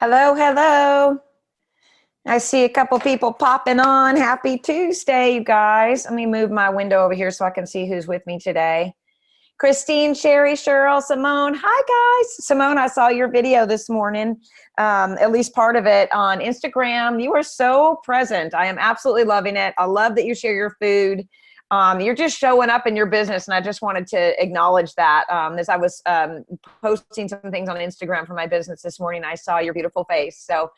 Hello, hello. I see a couple people popping on. Happy Tuesday, you guys. Let me move my window over here so I can see who's with me today. Christine, Sherry, Cheryl, Simone. Hi, guys. Simone, I saw your video this morning, at least part of it on Instagram. You are so present. I am absolutely loving it. I love that you share your food. You're just showing up in your business, and I just wanted to acknowledge that. As I was posting some things on Instagram for my business this morning, I saw your beautiful face. So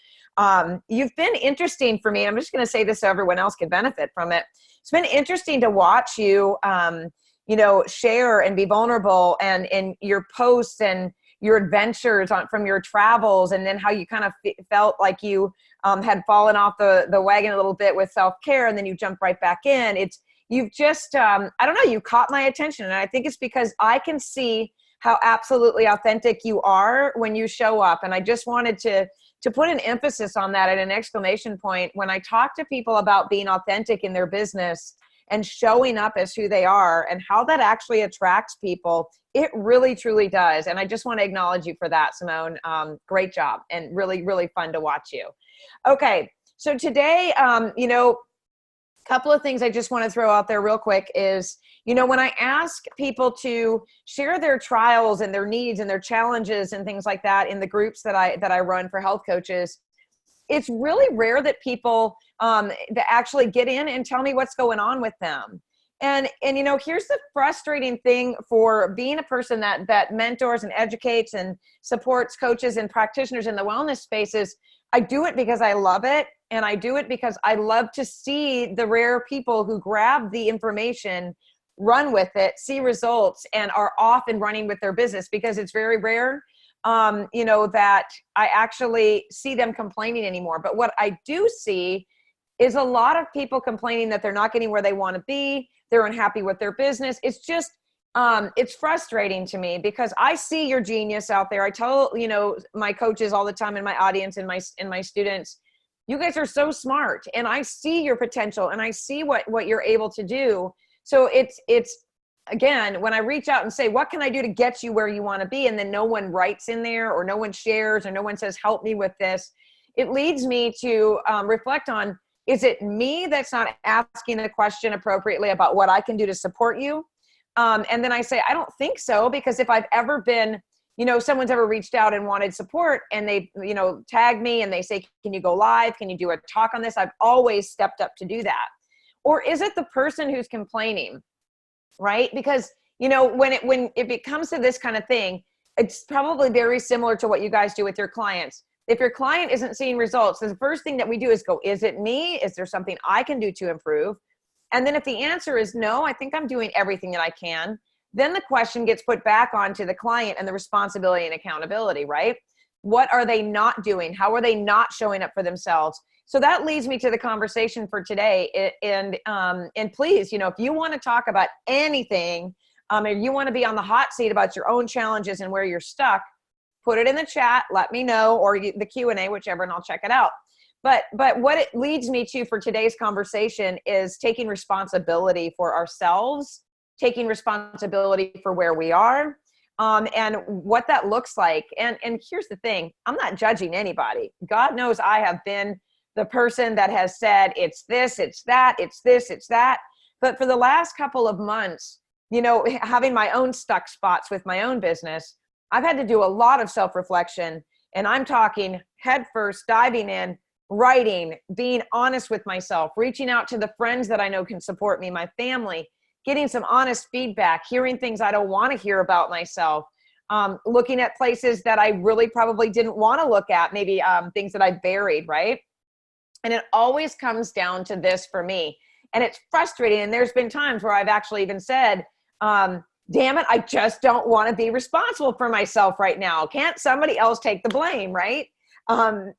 you've been interesting for me. I'm just going to say this so everyone else can benefit from it. It's been interesting to watch you, share and be vulnerable, and in your posts and your adventures from your travels, and then how you kind of felt like you had fallen off the wagon a little bit with self-care, and then you jumped right back in. You've just, I don't know, you caught my attention. And I think it's because I can see how absolutely authentic you are when you show up. And I just wanted to put an emphasis on that and an exclamation point. When I talk to people about being authentic in their business and showing up as who they are and how that actually attracts people, it really, truly does. And I just want to acknowledge you for that, Simone. Great job, and really, really fun to watch you. Okay, so today, couple of things I just want to throw out there real quick is, when I ask people to share their trials and their needs and their challenges and things like that in the groups that I run for health coaches, it's really rare that people that actually get in and tell me what's going on with them. And here's the frustrating thing for being a person that mentors and educates and supports coaches and practitioners in the wellness spaces. I do it because I love it. And I do it because I love to see the rare people who grab the information, run with it, see results, and are off and running with their business, because it's very rare, that I actually see them complaining anymore. But what I do see is a lot of people complaining that they're not getting where they want to be. They're unhappy with their business. It's just, it's frustrating to me, because I see your genius out there. I tell, my coaches all the time, in my audience and my students, you guys are so smart, and I see your potential, and I see what you're able to do. So it's again, when I reach out and say, what can I do to get you where you want to be? And then no one writes in there, or no one shares, or no one says, help me with this. It leads me to reflect on, is it me that's not asking the question appropriately about what I can do to support you? And then I say, I don't think so, because if I've ever been, someone's ever reached out and wanted support, and they, tag me and they say, can you go live? Can you do a talk on this? I've always stepped up to do that. Or is it the person who's complaining, right? Because, when it comes to this kind of thing, it's probably very similar to what you guys do with your clients. If your client isn't seeing results, the first thing that we do is go, is it me? Is there something I can do to improve? And then if the answer is no, I think I'm doing everything that I can, then the question gets put back onto the client and the responsibility and accountability, right? What are they not doing? How are they not showing up for themselves? So that leads me to the conversation for today. And please, if you want to talk about anything, and you want to be on the hot seat about your own challenges and where you're stuck, put it in the chat, let me know, or the Q&A, whichever, and I'll check it out. But what it leads me to for today's conversation is taking responsibility for ourselves, taking responsibility for where we are, and what that looks like. And here's the thing, I'm not judging anybody. God knows I have been the person that has said, it's this, it's that, it's this, it's that. But for the last couple of months, having my own stuck spots with my own business, I've had to do a lot of self-reflection, and I'm talking head first, diving in, writing, being honest with myself, reaching out to the friends that I know can support me, my family, getting some honest feedback, hearing things I don't want to hear about myself, looking at places that I really probably didn't want to look at, maybe things that I buried, right? And it always comes down to this for me. And it's frustrating. And there's been times where I've actually even said, damn it, I just don't want to be responsible for myself right now. Can't somebody else take the blame, right?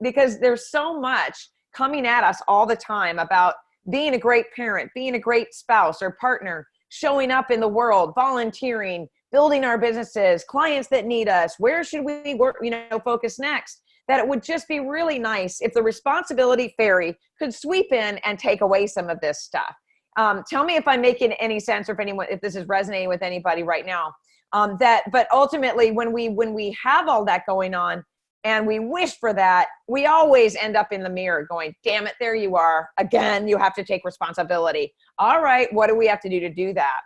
Because there's so much coming at us all the time about being a great parent, being a great spouse or partner, showing up in the world, volunteering, building our businesses, clients that need us. Where should we work, focus next? That it would just be really nice if the responsibility fairy could sweep in and take away some of this stuff. Tell me if I'm making any sense, or if this is resonating with anybody right now. But ultimately, when we have all that going on, and we wish for that, we always end up in the mirror going, damn it, there you are. Again, you have to take responsibility. All right, what do we have to do to do that?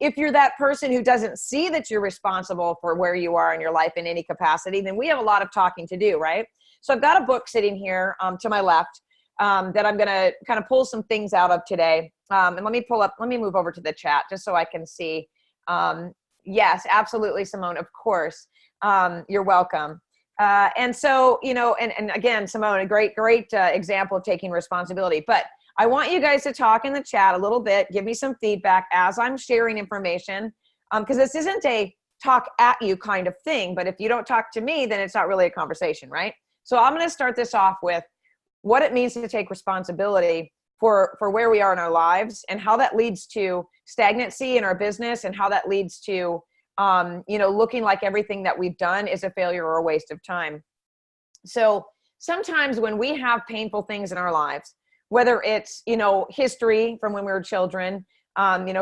If you're that person who doesn't see that you're responsible for where you are in your life in any capacity, then we have a lot of talking to do, right? So I've got a book sitting here to my left that I'm going to kind of pull some things out of today. And let me move over to the chat just so I can see. Yes, absolutely, Simone, of course. You're welcome. And so, and again, Simone, a great example of taking responsibility. But I want you guys to talk in the chat a little bit, give me some feedback as I'm sharing information, because this isn't a talk at you kind of thing, but if you don't talk to me, then it's not really a conversation, right? So I'm going to start this off with what it means to take responsibility for where we are in our lives and how that leads to stagnancy in our business and how that leads to, looking like everything that we've done is a failure or a waste of time. So sometimes when we have painful things in our lives, whether it's, history from when we were children,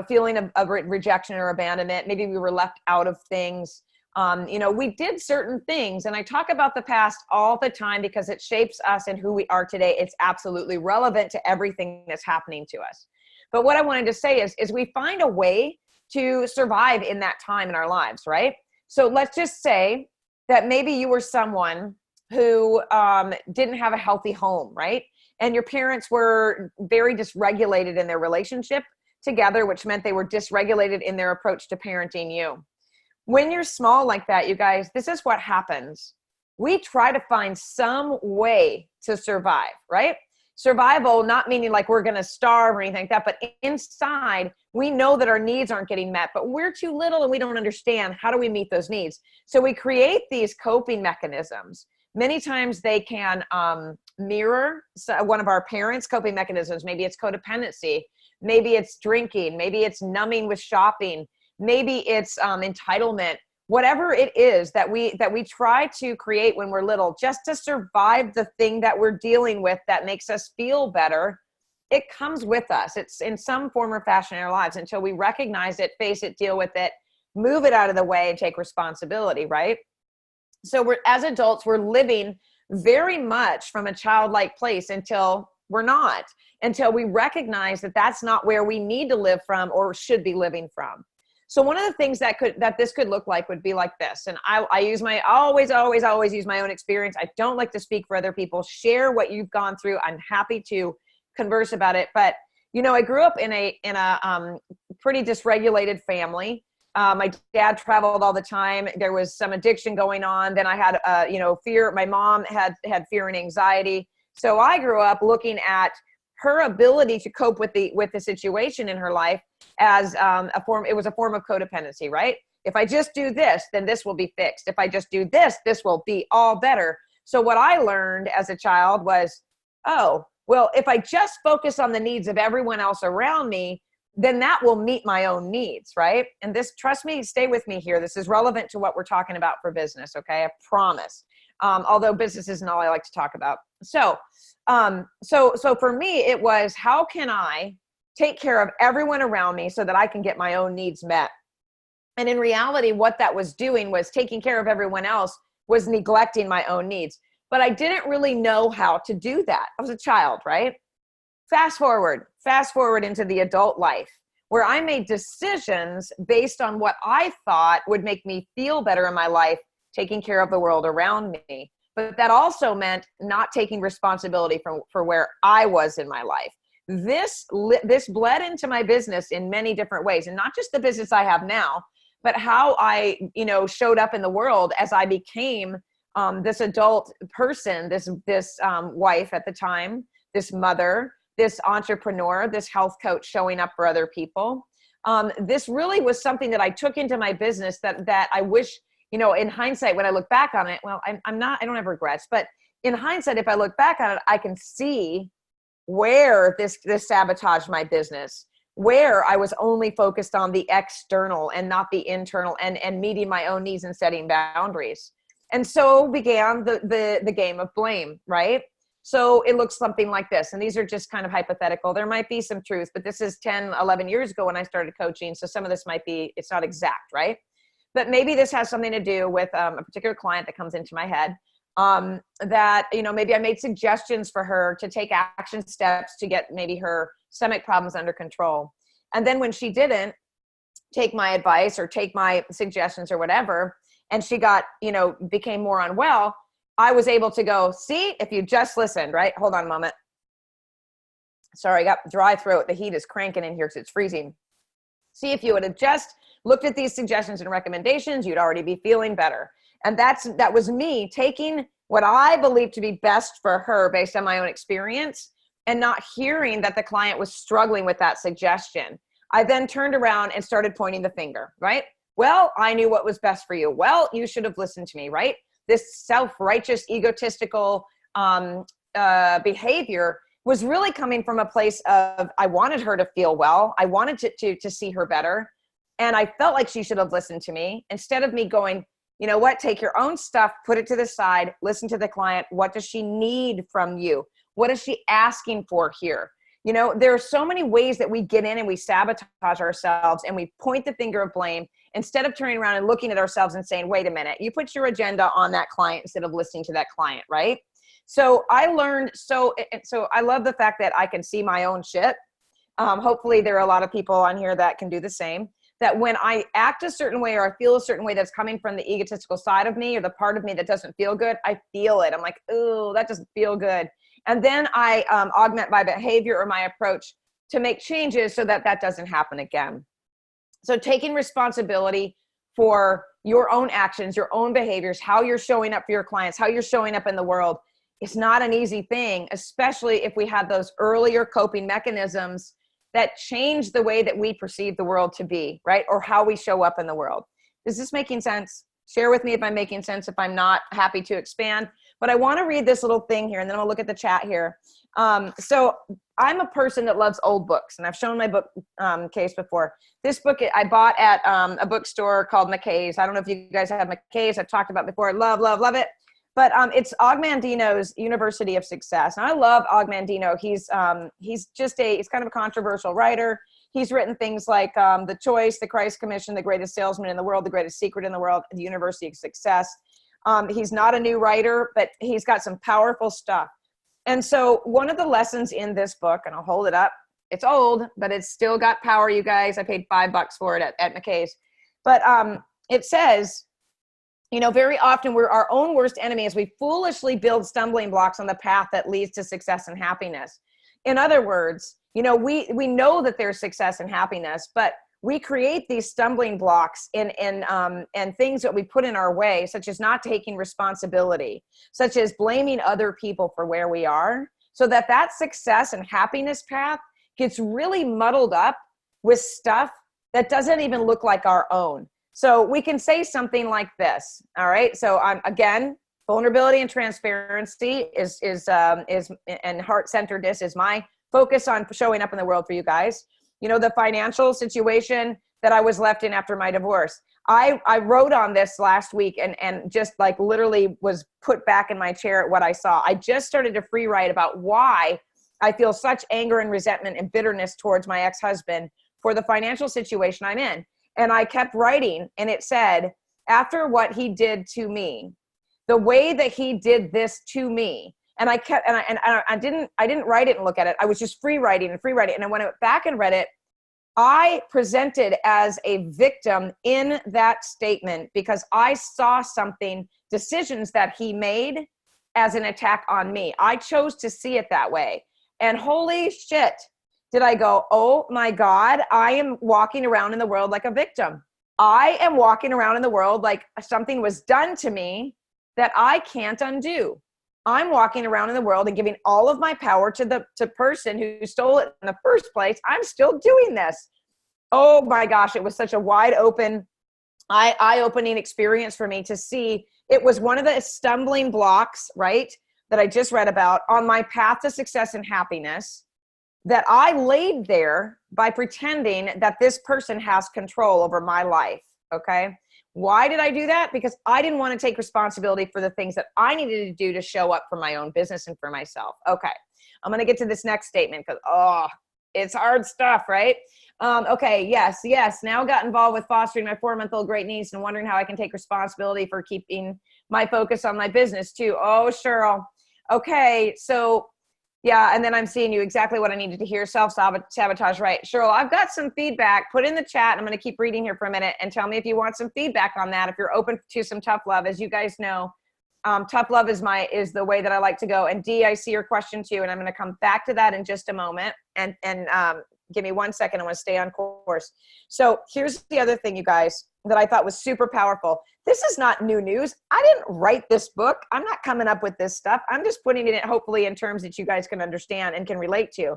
feeling of rejection or abandonment, maybe we were left out of things, we did certain things. And I talk about the past all the time because it shapes us and who we are today. It's absolutely relevant to everything that's happening to us. But what I wanted to say is we find a way to survive in that time in our lives, right? So let's just say that maybe you were someone who didn't have a healthy home, right? And your parents were very dysregulated in their relationship together, which meant they were dysregulated in their approach to parenting you. When you're small like that, you guys, this is what happens. We try to find some way to survive, right? Survival, not meaning like we're going to starve or anything like that, but inside, we know that our needs aren't getting met, but we're too little and we don't understand how do we meet those needs. So we create these coping mechanisms. Many times they can mirror one of our parents' coping mechanisms. Maybe it's codependency. Maybe it's drinking. Maybe it's numbing with shopping. Maybe it's entitlement. Whatever it is that we try to create when we're little, just to survive the thing that we're dealing with that makes us feel better, it comes with us. It's in some form or fashion in our lives until we recognize it, face it, deal with it, move it out of the way and take responsibility, right? So as adults, we're living very much from a childlike place until we're not, until we recognize that that's not where we need to live from or should be living from. So one of the things that this could look like would be like this. And I always use my own experience. I don't like to speak for other people. Share what you've gone through. I'm happy to converse about it. But, I grew up in a pretty dysregulated family. My dad traveled all the time. There was some addiction going on. Then I had, fear. My mom had fear and anxiety. So I grew up looking at her ability to cope with the situation in her life as it was a form of codependency, right? If I just do this, then this will be fixed. If I just do this, this will be all better. So what I learned as a child was, oh, well, if I just focus on the needs of everyone else around me, then that will meet my own needs, right? And this, trust me, stay with me here. This is relevant to what we're talking about for business, okay? I promise. Although business isn't all I like to talk about. So for me, it was, how can I take care of everyone around me so that I can get my own needs met? And in reality, what that was doing was taking care of everyone else was neglecting my own needs. But I didn't really know how to do that. I was a child, right? Fast forward into the adult life where I made decisions based on what I thought would make me feel better in my life, taking care of the world around me. But that also meant not taking responsibility for where I was in my life. This bled into my business in many different ways, and not just the business I have now, but how I, showed up in the world as I became this adult person, this wife at the time, this mother, this entrepreneur, this health coach showing up for other people. This really was something that I took into my business that I wish, in hindsight, when I look back on it, well, I don't have regrets, but in hindsight, if I look back on it, I can see where this sabotaged my business, where I was only focused on the external and not the internal and meeting my own needs and setting boundaries. And so began the game of blame, right? So it looks something like this. And these are just kind of hypothetical. There might be some truth, but this is 10, 11 years ago when I started coaching. So some of this might be, it's not exact, right? But maybe this has something to do with a particular client that comes into my head. that, you know, maybe I made suggestions for her to take action steps to get maybe her stomach problems under control. And then when she didn't take my advice or take my suggestions or whatever, and she got, you know, became more unwell, I was able to go, see, if you just listened, right? Hold on a moment. Sorry, I got dry throat. The heat is cranking in here because it's freezing. See, if you would have just looked at these suggestions and recommendations, you'd already be feeling better. And that was me taking what I believe to be best for her based on my own experience and not hearing that the client was struggling with that suggestion. I then turned around and started pointing the finger, right? Well, I knew what was best for you. Well, you should have listened to me, right? This self-righteous, egotistical behavior was really coming from a place of, I wanted her to feel well. I wanted to see her better. And I felt like she should have listened to me instead of me going, you know what, take your own stuff, put it to the side, listen to the client. What does she need from you? What is she asking for here? You know, there are so many ways that we get in and we sabotage ourselves and we point the finger of blame instead of turning around and looking at ourselves and saying, wait a minute, you put your agenda on that client instead of listening to that client, right? So I learned, so I love the fact that I can see my own shit. Hopefully there are a lot of people on here that can do the same. That when I act a certain way or I feel a certain way that's coming from the egotistical side of me or the part of me that doesn't feel good, I feel it. I'm like, ooh, that doesn't feel good. And then I augment my behavior or my approach to make changes so that that doesn't happen again. So taking responsibility for your own actions, your own behaviors, how you're showing up for your clients, how you're showing up in the world, it's not an easy thing, especially if we had those earlier coping mechanisms that change the way that we perceive the world to be, right? Or how we show up in the world. Is this making sense? Share with me if I'm making sense. If I'm not, happy to expand. But I want to read this little thing here, and then I'll look at the chat here. So I'm a person that loves old books, and I've shown my book case before. This book I bought at a bookstore called McKay's. I don't know if you guys have McKay's. I've talked about before. I love, love, love it. But it's Og Mandino's University of Success. And I love Og Mandino. He's kind of a controversial writer. He's written things like The Choice, The Christ Commission, The Greatest Salesman in the World, The Greatest Secret in the World, The University of Success. He's not a new writer, but he's got some powerful stuff. And so one of the lessons in this book, and I'll hold it up, it's old, but it's still got power, you guys. I paid $5 for it at McKay's. But it says, you know, very often we're our own worst enemy as we foolishly build stumbling blocks on the path that leads to success and happiness. In other words, you know, we know that there's success and happiness, but we create these stumbling blocks and things that we put in our way, such as not taking responsibility, such as blaming other people for where we are, so that success and happiness path gets really muddled up with stuff that doesn't even look like our own. So we can say something like this. All right. So again, vulnerability and transparency is and heart-centeredness is my focus on showing up in the world for you guys. You know, the financial situation that I was left in after my divorce. I wrote on this last week and just like literally was put back in my chair at what I saw. I just started to free write about why I feel such anger and resentment and bitterness towards my ex-husband for the financial situation I'm in. And I kept writing, and it said, after what he did to me, the way that he did this to me, and I didn't write it and look at it. I was just free writing. And then when I went back and read it, I presented as a victim in that statement because I saw decisions that he made as an attack on me. I chose to see it that way. And holy shit, did I go, oh my God, I am walking around in the world like a victim. I am walking around in the world like something was done to me that I can't undo. I'm walking around in the world and giving all of my power to the person who stole it in the first place. I'm still doing this. Oh my gosh, it was such a wide open, eye-opening experience for me to see. It was one of the stumbling blocks, right, that I just read about on my path to success and happiness that I laid there by pretending that this person has control over my life, okay? Why did I do that? Because I didn't want to take responsibility for the things that I needed to do to show up for my own business and for myself. Okay, I'm going to get to this next statement because, it's hard stuff, right? Okay, yes. Now got involved with fostering my 4-month-old great niece and wondering how I can take responsibility for keeping my focus on my business too. Oh, Cheryl. Okay. So yeah. And then I'm seeing you exactly what I needed to hear. Self-sabotage. Right. Cheryl, I've got some feedback. Put in the chat. I'm going to keep reading here for a minute and tell me if you want some feedback on that. If you're open to some tough love, as you guys know, tough love is the way that I like to go. And Dee, I see your question too. And I'm going to come back to that in just a moment. And give me 1 second. I want to stay on course. So here's the other thing, you guys, that I thought was super powerful. This is not new news. I didn't write this book. I'm not coming up with this stuff. I'm just putting it in, hopefully in terms that you guys can understand and can relate to.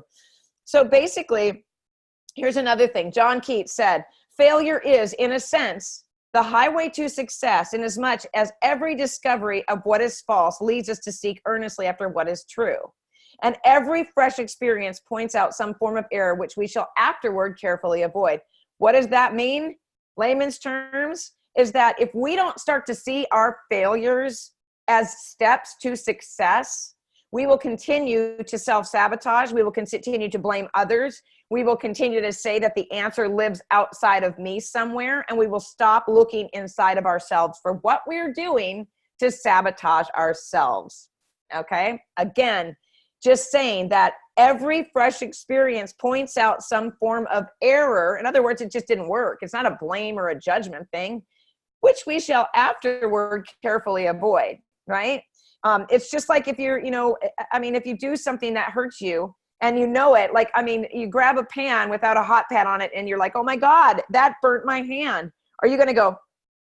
So basically, here's another thing. John Keats said, failure is, in a sense, the highway to success, in as much as every discovery of what is false leads us to seek earnestly after what is true. And every fresh experience points out some form of error, which we shall afterward carefully avoid. What does that mean? Layman's terms is that if we don't start to see our failures as steps to success, we will continue to self-sabotage. We will continue to blame others. We will continue to say that the answer lives outside of me somewhere, and we will stop looking inside of ourselves for what we're doing to sabotage ourselves. Okay? Again, just saying that every fresh experience points out some form of error. In other words, it just didn't work. It's not a blame or a judgment thing, which we shall afterward carefully avoid, right? It's just like if you're, if you do something that hurts you and you know it, you grab a pan without a hot pad on it and you're like, oh my God, that burnt my hand. Are you going to go,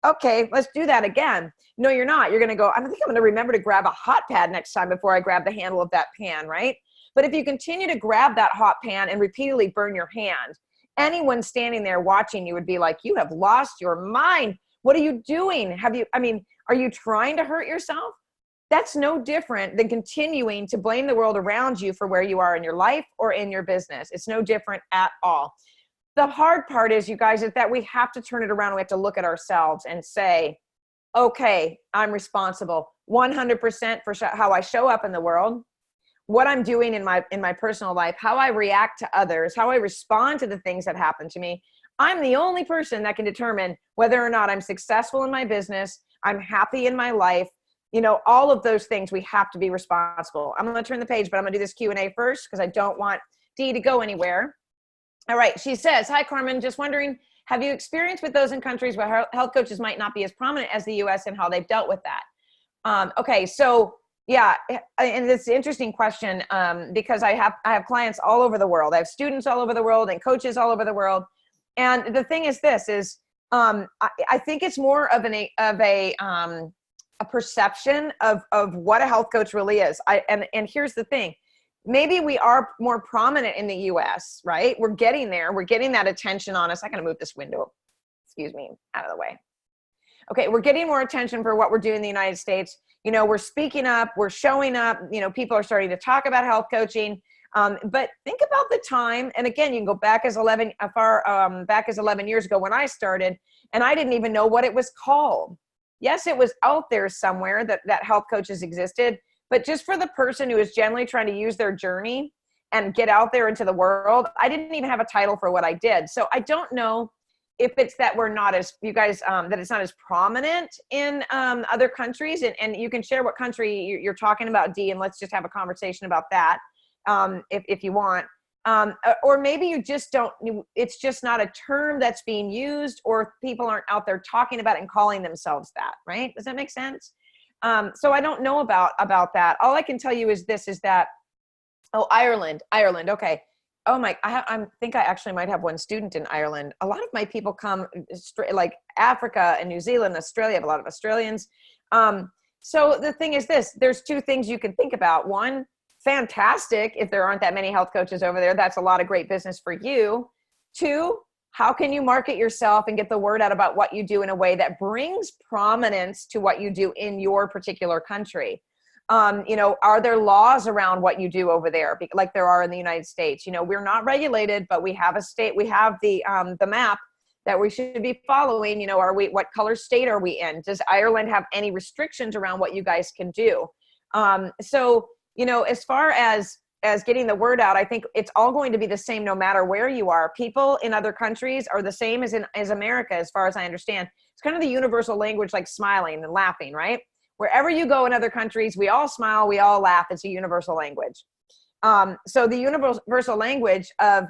okay, let's do that again? No, you're not. You're going to go, I think I'm going to remember to grab a hot pad next time before I grab the handle of that pan, right? But if you continue to grab that hot pan and repeatedly burn your hand, anyone standing there watching you would be like, you have lost your mind. What are you doing? Are you trying to hurt yourself? That's no different than continuing to blame the world around you for where you are in your life or in your business. It's no different at all. The hard part is, you guys, is that we have to turn it around. We have to look at ourselves and say, okay, I'm responsible 100% for how I show up in the world, what I'm doing in my personal life, how I react to others, how I respond to the things that happen to me. I'm the only person that can determine whether or not I'm successful in my business, I'm happy in my life. All of those things, we have to be responsible. I'm going to turn the page, but I'm going to do this Q&A first because I don't want Dee to go anywhere. All right. She says, hi, Carmen. Just wondering, have you experienced with those in countries where health coaches might not be as prominent as the US and how they've dealt with that? Okay. So yeah. And it's an interesting question because I have clients all over the world. I have students all over the world and coaches all over the world. And the thing is I think it's more of a perception of what a health coach really is. And here's the thing. Maybe we are more prominent in the US, right? We're getting there. We're getting that attention on us. I gotta move this window, excuse me, out of the way. Okay, we're getting more attention for what we're doing in the United States. We're speaking up, we're showing up, people are starting to talk about health coaching. But think about the time, and again, you can go back as 11 years ago when I started, and I didn't even know what it was called. Yes, it was out there somewhere that health coaches existed, but just for the person who is generally trying to use their journey and get out there into the world, I didn't even have a title for what I did. So I don't know if it's that we're not as, you guys, that it's not as prominent in other countries, and you can share what country you're talking about, Dee, and let's just have a conversation about that if you want. Or maybe you just don't, it's just not a term that's being used, or people aren't out there talking about it and calling themselves that, right? Does that make sense? So I don't know about that. All I can tell you is this, is that, Ireland. Okay. Oh my, I think I actually might have one student in Ireland. A lot of my people come like Africa and New Zealand, Australia, I have a lot of Australians. So the thing is this, there's two things you can think about. One, fantastic. If there aren't that many health coaches over there, that's a lot of great business for you. Two, how can you market yourself and get the word out about what you do in a way that brings prominence to what you do in your particular country? Are there laws around what you do over there, like there are in the United States? We're not regulated, but we have a state, we have the map that we should be following. What color state are we in? Does Ireland have any restrictions around what you guys can do? So, as far as getting the word out, I think it's all going to be the same no matter where you are. People in other countries are the same as America, as far as I understand. It's kind of the universal language, like smiling and laughing, right? Wherever you go in other countries, we all smile, we all laugh. It's a universal language. So the universal language of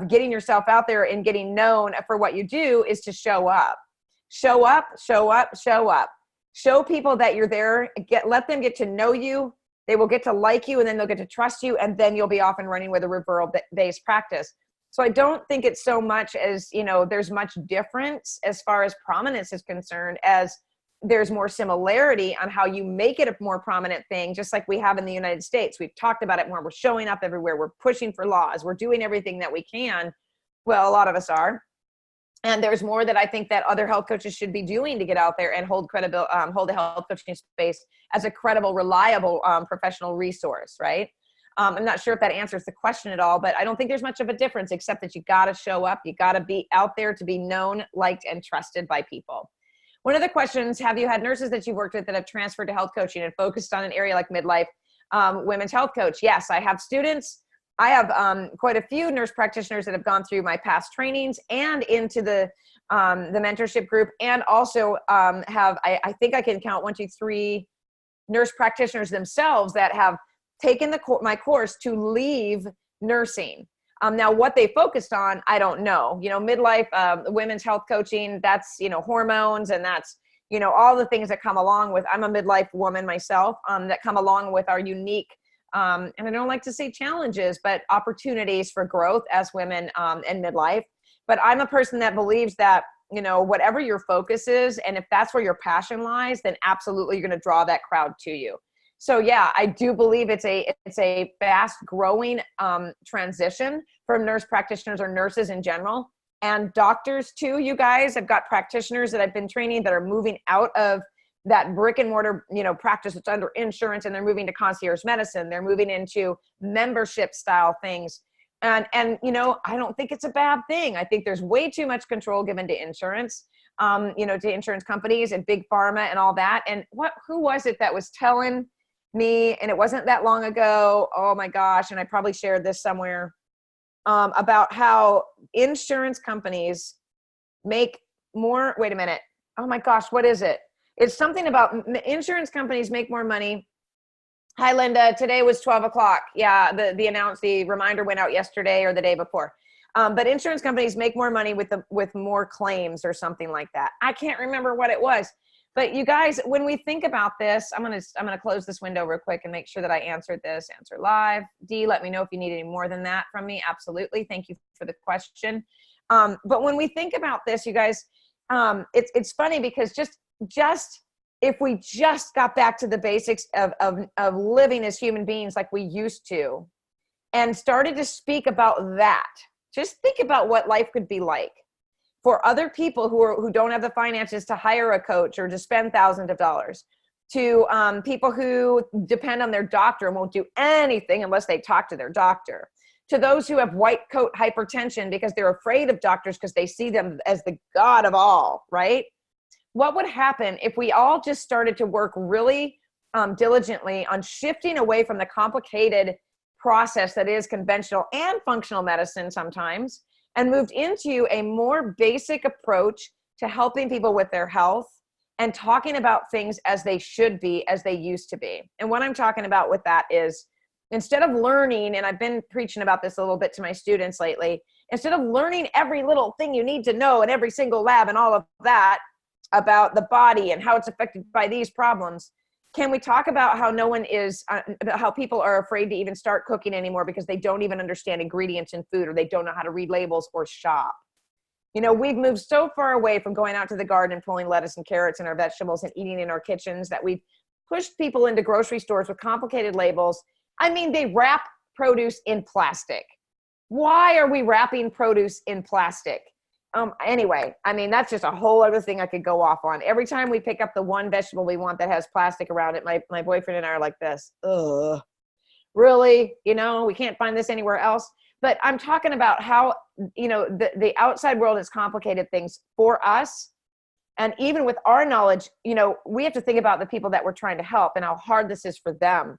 getting yourself out there and getting known for what you do is to show up. Show up, show up, show up. Show people that you're there. Let them get to know you. They will get to like you, and then they'll get to trust you, and then you'll be off and running with a referral-based practice. So I don't think it's so much as, there's much difference as far as prominence is concerned, as there's more similarity on how you make it a more prominent thing, just like we have in the United States. We've talked about it more. We're showing up everywhere. We're pushing for laws. We're doing everything that we can. Well, a lot of us are. And there's more that I think that other health coaches should be doing to get out there and hold the health coaching space as a credible, reliable, professional resource, right? I'm not sure if that answers the question at all, but I don't think there's much of a difference, except that you got to show up. You got to be out there to be known, liked, and trusted by people. One of the questions, have you had nurses that you've worked with that have transferred to health coaching and focused on an area like midlife, women's health coach? Yes, I have students. I have quite a few nurse practitioners that have gone through my past trainings and into the mentorship group, and also I think I can count 1, 2, 3 nurse practitioners themselves that have taken my course to leave nursing. Now, what they focused on, I don't know. Midlife women's health coaching, that's, hormones, and that's, all the things that come along with, I'm a midlife woman myself, that come along with our unique, and I don't like to say challenges, but opportunities for growth as women in midlife. But I'm a person that believes that, whatever your focus is, and if that's where your passion lies, then absolutely you're going to draw that crowd to you. So yeah, I do believe it's a fast growing transition from nurse practitioners or nurses in general, and doctors too. You guys, I've got practitioners that I've been training that are moving out of that brick and mortar, practice that's under insurance, and they're moving to concierge medicine. They're moving into membership style things. And I don't think it's a bad thing. I think there's way too much control given to insurance, to insurance companies and big pharma and all that. And who was it that was telling me, and it wasn't that long ago, oh my gosh, and I probably shared this somewhere, about how insurance companies make more, wait a minute, oh my gosh, what is it? It's something about insurance companies make more money. Hi, Linda, today was 12 o'clock. Yeah, the reminder went out yesterday or the day before. But insurance companies make more money with more claims or something like that. I can't remember what it was. But you guys, when we think about this, I'm gonna close this window real quick and make sure that I answered this. Answer live. Dee, let me know if you need any more than that from me. Absolutely. Thank you for the question. But when we think about this, you guys, it's funny because just if we just got back to the basics of living as human beings like we used to, and started to speak about that, just think about what life could be like for other people who don't have the finances to hire a coach or to spend thousands of dollars, to people who depend on their doctor and won't do anything unless they talk to their doctor, to those who have white coat hypertension because they're afraid of doctors because they see them as the God of all, right? What would happen if we all just started to work really diligently on shifting away from the complicated process that is conventional and functional medicine sometimes, and moved into a more basic approach to helping people with their health and talking about things as they should be, as they used to be. And what I'm talking about with that is, instead of learning, and I've been preaching about this a little bit to my students lately, instead of learning every little thing you need to know in every single lab and all of that about the body and how it's affected by these problems, can we talk about how about how people are afraid to even start cooking anymore because they don't even understand ingredients in food, or they don't know how to read labels or shop? We've moved so far away from going out to the garden and pulling lettuce and carrots and our vegetables and eating in our kitchens that we've pushed people into grocery stores with complicated labels. I mean, they wrap produce in plastic. Why are we wrapping produce in plastic? Anyway, I mean, that's just a whole other thing I could go off on. Every time we pick up the one vegetable we want that has plastic around it, my boyfriend and I are like this, ugh, really? We can't find this anywhere else. But I'm talking about how, the outside world has complicated things for us. And even with our knowledge, we have to think about the people that we're trying to help and how hard this is for them.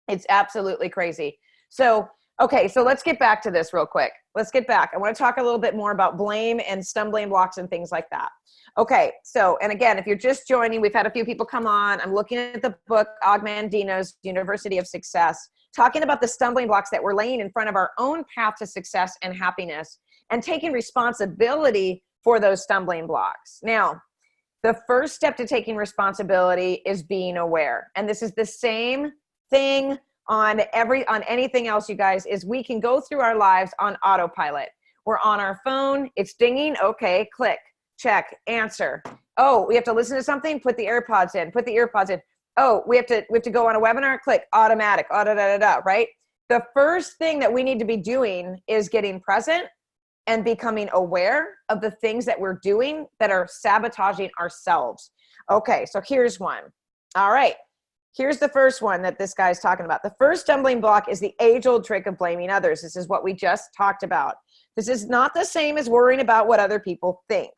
It's absolutely crazy. So, okay, so let's get back to this real quick. let's get back. I want to talk a little bit more about blame and stumbling blocks and things like that. Okay, so, and again, if you're just joining, we've had a few people come on. I'm looking at the book, Og Mandino's University of Success, talking about the stumbling blocks that we're laying in front of our own path to success and happiness, and taking responsibility for those stumbling blocks. Now, the first step to taking responsibility is being aware. And this is the same thing on anything else, you guys, is we can go through our lives on autopilot. We're on our phone, it's dinging, okay, click, check, answer. Oh, we have to listen to something, put the AirPods in, Oh, we have to go on a webinar, click, automatic, right? The first thing that we need to be doing is getting present and becoming aware of the things that we're doing that are sabotaging ourselves. Okay, so here's one. All right, here's the first one that this guy's talking about. The first stumbling block is the age-old trick of blaming others. This is what we just talked about. This is not the same as worrying about what other people think.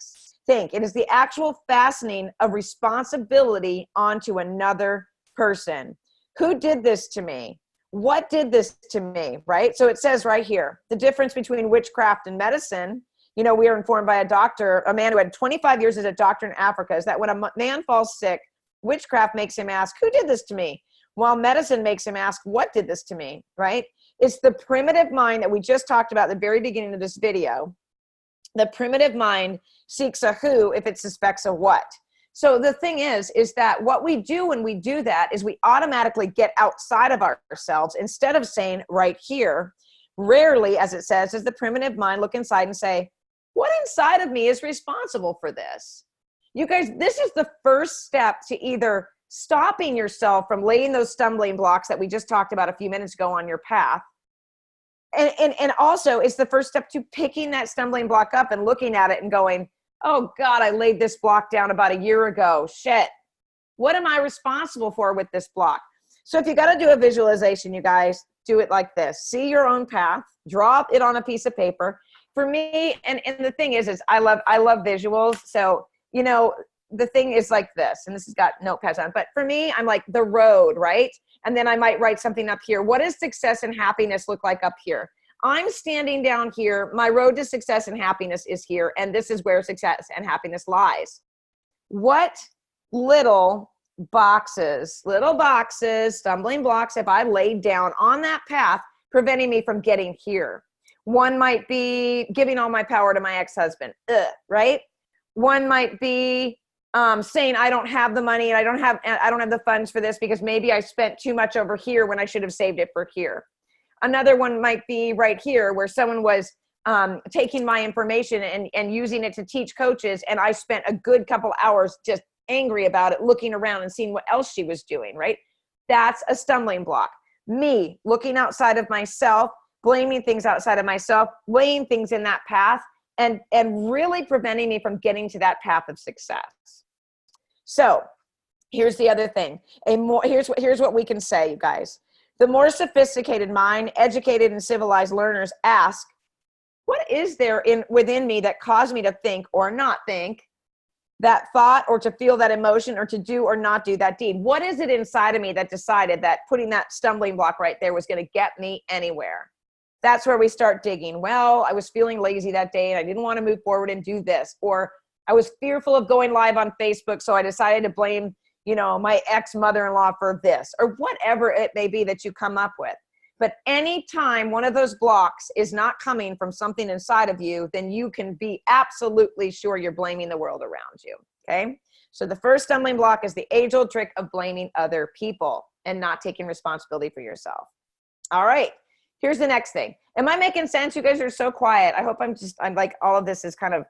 It is the actual fastening of responsibility onto another person. Who did this to me? What did this to me, right? So it says right here, the difference between witchcraft and medicine. You know, we are informed by a man who had 25 years as a doctor in Africa, is that when a man falls sick, witchcraft makes him ask, who did this to me? While medicine makes him ask, what did this to me, right? It's the primitive mind that we just talked about at the very beginning of this video. The primitive mind seeks a who if it suspects a what. So the thing is that what we do when we do that is we automatically get outside of ourselves instead of saying right here. Rarely, as it says, does the primitive mind look inside and say, what inside of me is responsible for this? You guys, this is the first step to either stopping yourself from laying those stumbling blocks that we just talked about a few minutes ago on your path. And also it's the first step to picking that stumbling block up and looking at it and going, oh God, I laid this block down about a year ago. Shit. What am I responsible for with this block? So if you got to do a visualization, you guys, do it like this. See your own path, draw it on a piece of paper. For me, and the thing is I love visuals. So, you know, the thing is like this, and this has got notepads on, but for me, I'm like the road, right? And then I might write something up here. What does success and happiness look like up here? I'm standing down here. My road to success and happiness is here. And this is where success and happiness lies. What little boxes, stumbling blocks have I laid down on that path, preventing me from getting here? One might be giving all my power to my ex-husband, right? One might be saying I don't have the money and I don't have the funds for this because maybe I spent too much over here when I should have saved it for here. Another one might be right here where someone was taking my information and using it to teach coaches, and I spent a good couple hours just angry about it, looking around and seeing what else she was doing, right? That's a stumbling block. Me looking outside of myself, blaming things outside of myself, laying things in that path, and really preventing me from getting to that path of success. So here's the other thing. Here's what we can say, you guys. The more sophisticated mind, educated and civilized learners ask, what is there within me that caused me to think or not think that thought, or to feel that emotion, or to do or not do that deed? What is it inside of me that decided that putting that stumbling block right there was going to get me anywhere? That's where we start digging. Well, I was feeling lazy that day and I didn't want to move forward and do this. Or I was fearful of going live on Facebook, so I decided to blame, my ex-mother-in-law for this, or whatever it may be that you come up with. But anytime one of those blocks is not coming from something inside of you, then you can be absolutely sure you're blaming the world around you, okay? So the first stumbling block is the age-old trick of blaming other people and not taking responsibility for yourself. All right, here's the next thing. Am I making sense? You guys are so quiet. I hope I'm like, all of this is kind of,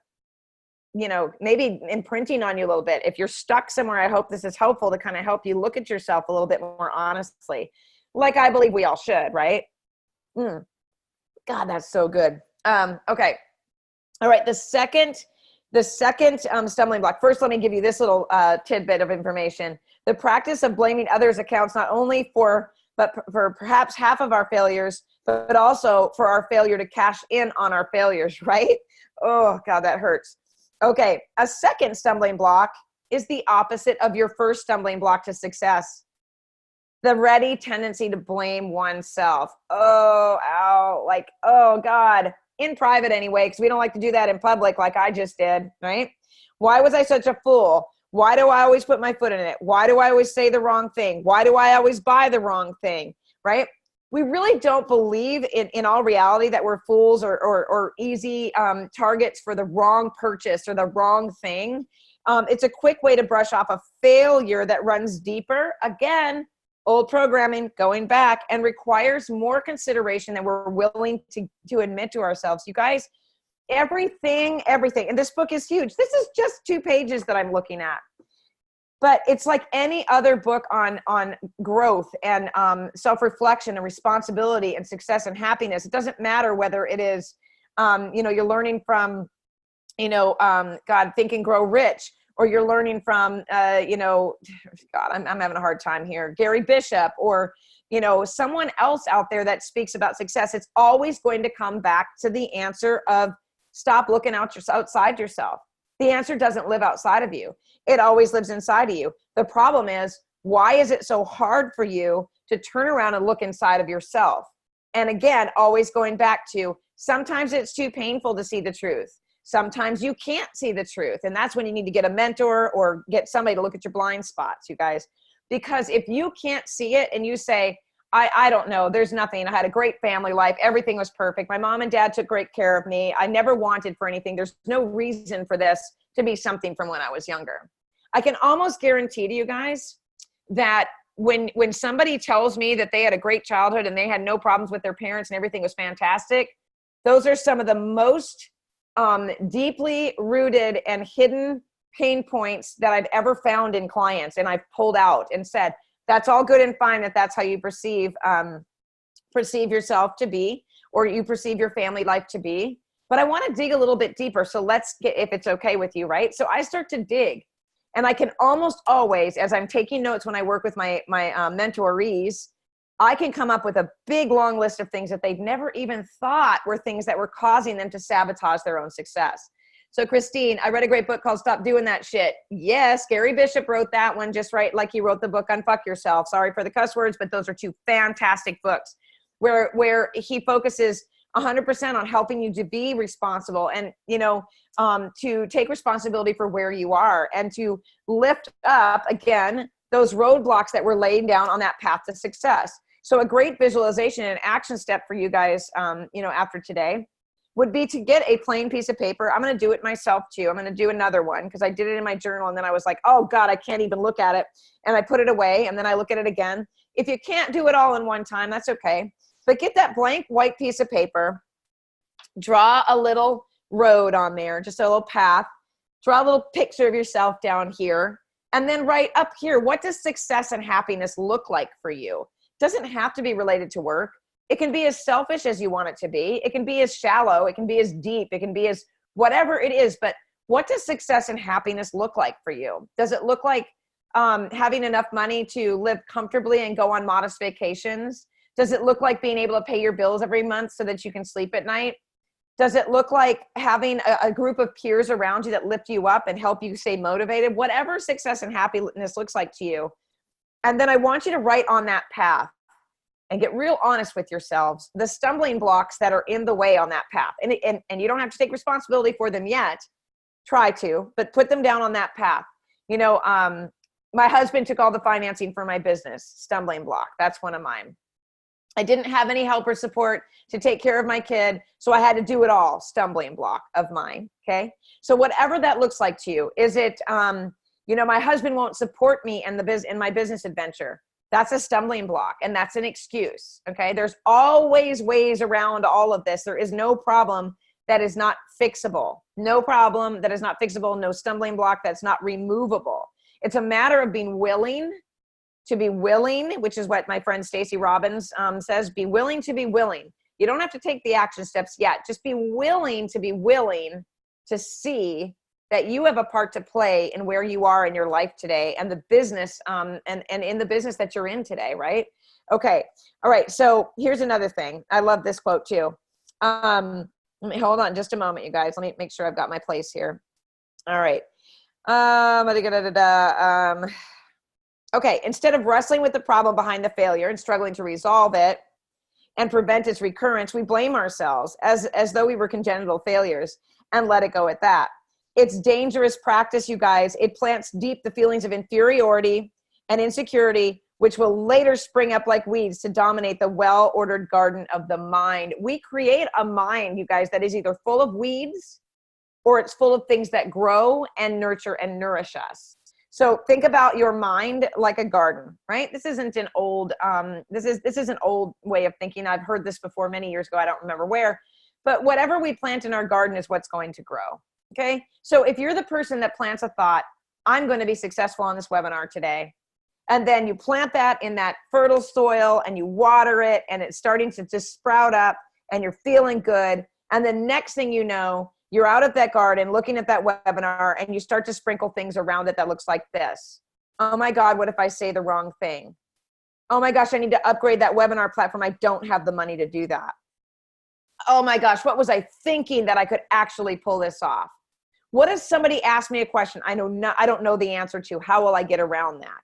maybe imprinting on you a little bit. If you're stuck somewhere, I hope this is helpful to kind of help you look at yourself a little bit more honestly. Like I believe we all should, right? God, that's so good. Okay. All right. The second stumbling block. First, let me give you this little tidbit of information. The practice of blaming others accounts not only for perhaps half of our failures, but also for our failure to cash in on our failures, right? Oh God, that hurts. Okay. A second stumbling block is the opposite of your first stumbling block to success. The ready tendency to blame oneself. Oh, ow, like, oh God, in private anyway, because we don't like to do that in public like I just did, right? Why was I such a fool? Why do I always put my foot in it? Why do I always say the wrong thing? Why do I always buy the wrong thing, right? We really don't believe in all reality that we're fools or easy targets for the wrong purchase or the wrong thing. It's a quick way to brush off a failure that runs deeper. Again, old programming, going back, and requires more consideration than we're willing to admit to ourselves. You guys, everything, and this book is huge. This is just 2 pages that I'm looking at. But it's like any other book on growth and self-reflection and responsibility and success and happiness. It doesn't matter whether it is, you're learning from, God, Think and Grow Rich, or you're learning from, God, I'm having a hard time here, Gary Bishop, or, someone else out there that speaks about success. It's always going to come back to the answer of stop looking outside yourself. The answer doesn't live outside of you. It always lives inside of you. The problem is, why is it so hard for you to turn around and look inside of yourself? And again, always going back to, sometimes it's too painful to see the truth. Sometimes you can't see the truth. And that's when you need to get a mentor or get somebody to look at your blind spots, you guys. Because if you can't see it and you say, I don't know, there's nothing. I had a great family life. Everything was perfect. My mom and dad took great care of me. I never wanted for anything. There's no reason for this to be something from when I was younger. I can almost guarantee to you guys that when somebody tells me that they had a great childhood and they had no problems with their parents and everything was fantastic, those are some of the most deeply rooted and hidden pain points that I've ever found in clients. And I've pulled out and said, that's all good and fine that that's how you perceive yourself to be, or you perceive your family life to be. But I want to dig a little bit deeper. So let's get, if it's okay with you, right? So I start to dig, and I can almost always, as I'm taking notes when I work with my mentorees, I can come up with a big long list of things that they've never even thought were things that were causing them to sabotage their own success. So Christine, I read a great book called Stop Doing That Shit. Yes, Gary Bishop wrote that one just right, like he wrote the book Unfuck Yourself. Sorry for the cuss words, but those are 2 fantastic books where he focuses 100% on helping you to be responsible and, to take responsibility for where you are and to lift up, again, those roadblocks that were laid down on that path to success. So a great visualization and action step for you guys, after today would be to get a plain piece of paper. I'm going to do it myself too. I'm going to do another one because I did it in my journal and then I was like, oh God, I can't even look at it. And I put it away and then I look at it again. If you can't do it all in one time, that's okay. But get that blank white piece of paper, draw a little road on there, just a little path, draw a little picture of yourself down here, and then write up here, what does success and happiness look like for you? It doesn't have to be related to work. It can be as selfish as you want it to be. It can be as shallow. It can be as deep. It can be as whatever it is. But what does success and happiness look like for you? Does it look like having enough money to live comfortably and go on modest vacations? Does it look like being able to pay your bills every month so that you can sleep at night? Does it look like having a group of peers around you that lift you up and help you stay motivated? Whatever success and happiness looks like to you. And then I want you to write on that path and get real honest with yourselves, the stumbling blocks that are in the way on that path. And you don't have to take responsibility for them yet. Try to, but put them down on that path. My husband took all the financing for my business. Stumbling block. That's one of mine. I didn't have any help or support to take care of my kid, so I had to do it all. Stumbling block of mine. Okay. So whatever that looks like to you, is it, my husband won't support me in my business adventure. That's a stumbling block, and that's an excuse. Okay. There's always ways around all of this. There is no problem that is not fixable. No problem that is not fixable. No stumbling block that's not removable. It's a matter of being willing to be willing, which is what my friend Stacey Robbins says, be willing to be willing. You don't have to take the action steps yet. Just be willing to see that you have a part to play in where you are in your life today and the business and in the business that you're in today, right? Okay. All right. So here's another thing. I love this quote too. Let me hold on just a moment, you guys. Let me make sure I've got my place here. All right. Okay. Instead of wrestling with the problem behind the failure and struggling to resolve it, and prevent its recurrence, we blame ourselves as though we were congenital failures and let it go at that. It's dangerous practice, you guys. It plants deep the feelings of inferiority and insecurity, which will later spring up like weeds to dominate the well-ordered garden of the mind. We create a mind, you guys, that is either full of weeds or it's full of things that grow and nurture and nourish us. So think about your mind like a garden, right? This isn't an old, this is an old way of thinking. I've heard this before many years ago. I don't remember where, but whatever we plant in our garden is what's going to grow. Okay. So if you're the person that plants a thought, I'm going to be successful on this webinar today, and then you plant that in that fertile soil and you water it and it's starting to just sprout up and you're feeling good. And the next thing you know, you're out of that garden looking at that webinar and you start to sprinkle things around it that looks like this. Oh my God, what if I say the wrong thing? Oh my gosh, I need to upgrade that webinar platform. I don't have the money to do that. Oh my gosh, what was I thinking that I could actually pull this off? What if somebody asked me a question I don't know the answer to? How will I get around that?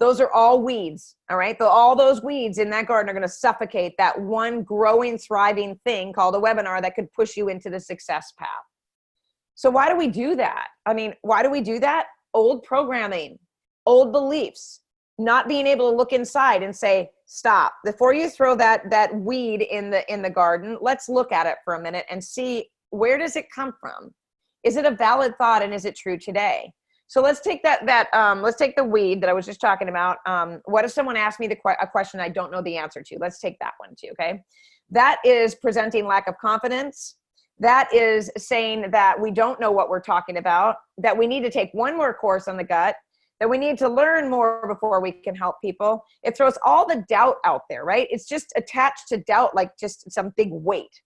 Those are all weeds, all right? All those weeds in that garden are going to suffocate that one growing, thriving thing called a webinar that could push you into the success path. So why do we do that? I mean, why do we do that? Old programming, old beliefs, not being able to look inside and say, stop. Before you throw that weed in the garden, let's look at it for a minute and see, where does it come from? Is it a valid thought, and is it true today? So let's take let's take the weed that I was just talking about. What if someone asked me a question I don't know the answer to? Let's take that one too, okay? That is presenting lack of confidence. That is saying that we don't know what we're talking about, that we need to take one more course on the gut, that we need to learn more before we can help people. It throws all the doubt out there, right? It's just attached to doubt like just some big weight.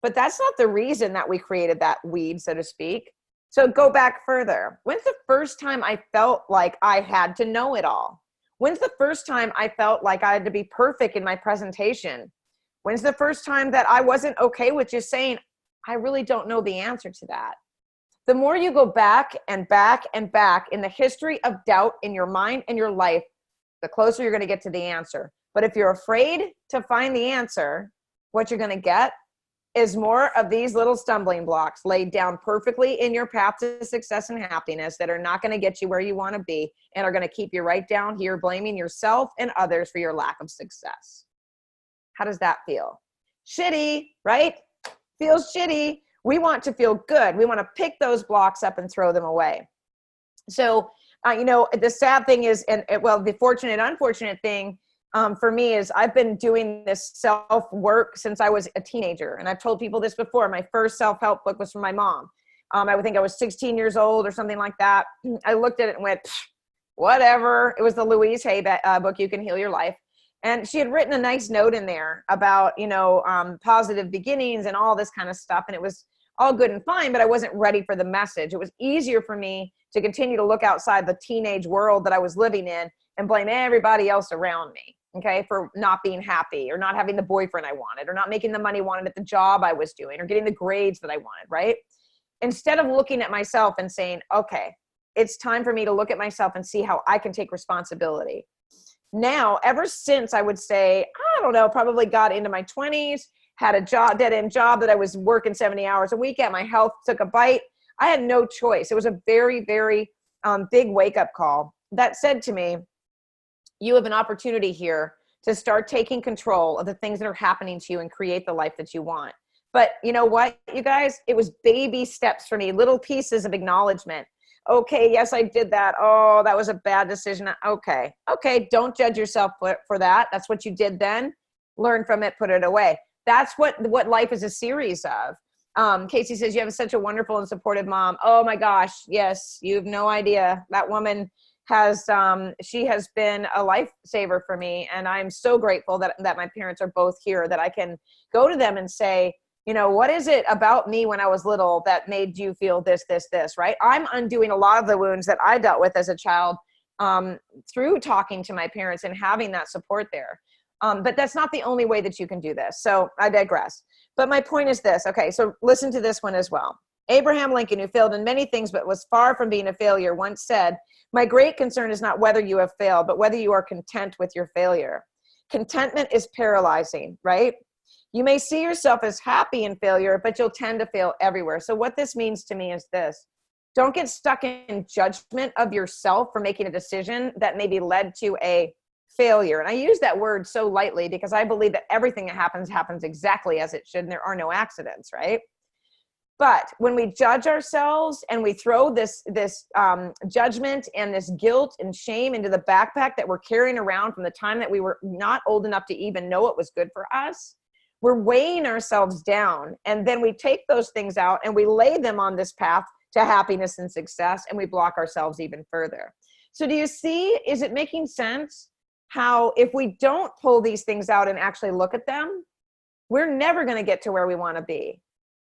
But that's not the reason that we created that weed, so to speak. So go back further. When's the first time I felt like I had to know it all? When's the first time I felt like I had to be perfect in my presentation? When's the first time that I wasn't okay with just saying, I really don't know the answer to that? The more you go back and back and back in the history of doubt in your mind and your life, the closer you're going to get to the answer. But if you're afraid to find the answer, what you're going to get is more of these little stumbling blocks laid down perfectly in your path to success and happiness that are not going to get you where you want to be and are going to keep you right down here blaming yourself and others for your lack of success. How does that feel? Shitty, right? Feels shitty. We want to feel good. We want to pick those blocks up and throw them away. So, the sad thing is, the fortunate, unfortunate thing for me is I've been doing this self-work since I was a teenager. And I've told people this before. My first self-help book was from my mom. I would think I was 16 years old or something like that. I looked at it and went, whatever. It was the Louise Hay book, You Can Heal Your Life. And she had written a nice note in there about, positive beginnings and all this kind of stuff. And it was all good and fine, but I wasn't ready for the message. It was easier for me to continue to look outside the teenage world that I was living in and blame everybody else around me, okay, for not being happy or not having the boyfriend I wanted or not making the money I wanted at the job I was doing or getting the grades that I wanted, right? Instead of looking at myself and saying, okay, it's time for me to look at myself and see how I can take responsibility. Now, ever since I would say, I don't know, probably got into my 20s, had a dead-end job that I was working 70 hours a week at, my health took a bite. I had no choice. It was a very, very big wake-up call that said to me, you have an opportunity here to start taking control of the things that are happening to you and create the life that you want. But you know what, you guys? It was baby steps for me, little pieces of acknowledgement. Okay, yes, I did that. Oh, that was a bad decision. Okay, don't judge yourself for that. That's what you did then. Learn from it, put it away. That's what life is a series of. Casey says, you have such a wonderful and supportive mom. Oh my gosh, yes, you have no idea. That woman she has been a lifesaver for me. And I'm so grateful that my parents are both here, that I can go to them and say, what is it about me when I was little that made you feel this, right? I'm undoing a lot of the wounds that I dealt with as a child through talking to my parents and having that support there. But that's not the only way that you can do this. So I digress. But my point is this. Okay, so listen to this one as well. Abraham Lincoln, who failed in many things but was far from being a failure, once said, my great concern is not whether you have failed, but whether you are content with your failure. Contentment is paralyzing, right? You may see yourself as happy in failure, but you'll tend to fail everywhere. So what this means to me is this: don't get stuck in judgment of yourself for making a decision that maybe led to a failure. And I use that word so lightly because I believe that everything that happens exactly as it should, and there are no accidents, right? But when we judge ourselves and we throw this judgment and this guilt and shame into the backpack that we're carrying around from the time that we were not old enough to even know what was good for us, we're weighing ourselves down. And then we take those things out and we lay them on this path to happiness and success, and we block ourselves even further. So do you see, is it making sense how if we don't pull these things out and actually look at them, we're never going to get to where we want to be?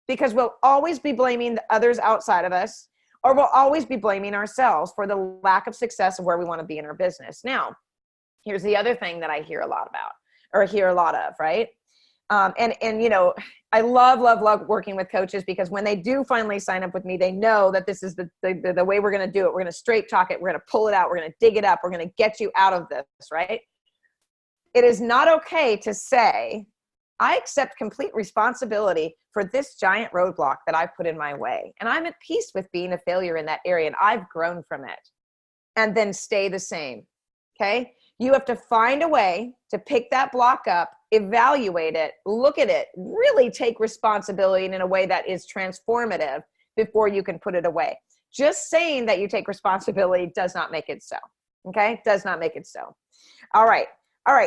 Because we'll always be blaming the others outside of us, or we'll always be blaming ourselves for the lack of success of where we want to be in our business. Now, here's the other thing that I hear a lot about, or hear a lot of, right? And you know, I love working with coaches, because when they do finally sign up with me, they know that this is the way we're going to do it. We're going to straight talk it. We're going to pull it out. We're going to dig it up. We're going to get you out of this, right? It is not okay to say, I accept complete responsibility for this giant roadblock that I put in my way. And I'm at peace with being a failure in that area, and I've grown from it. And then stay the same, okay? You have to find a way to pick that block up, evaluate it, look at it, really take responsibility in a way that is transformative before you can put it away. Just saying that you take responsibility does not make it so, okay? Does not make it so. All right.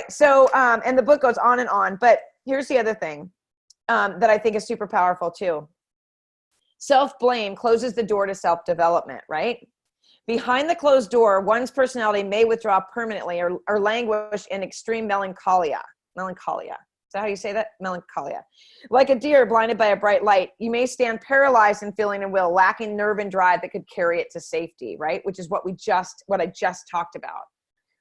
So, and the book goes on and on, but here's the other thing that I think is super powerful too. Self-blame closes the door to self-development, right? Behind the closed door, one's personality may withdraw permanently or languish in extreme melancholia. Melancholia. Is that how you say that? Melancholia. Like a deer blinded by a bright light, you may stand paralyzed in feeling and will, lacking nerve and drive that could carry it to safety, right? Which is what I just talked about.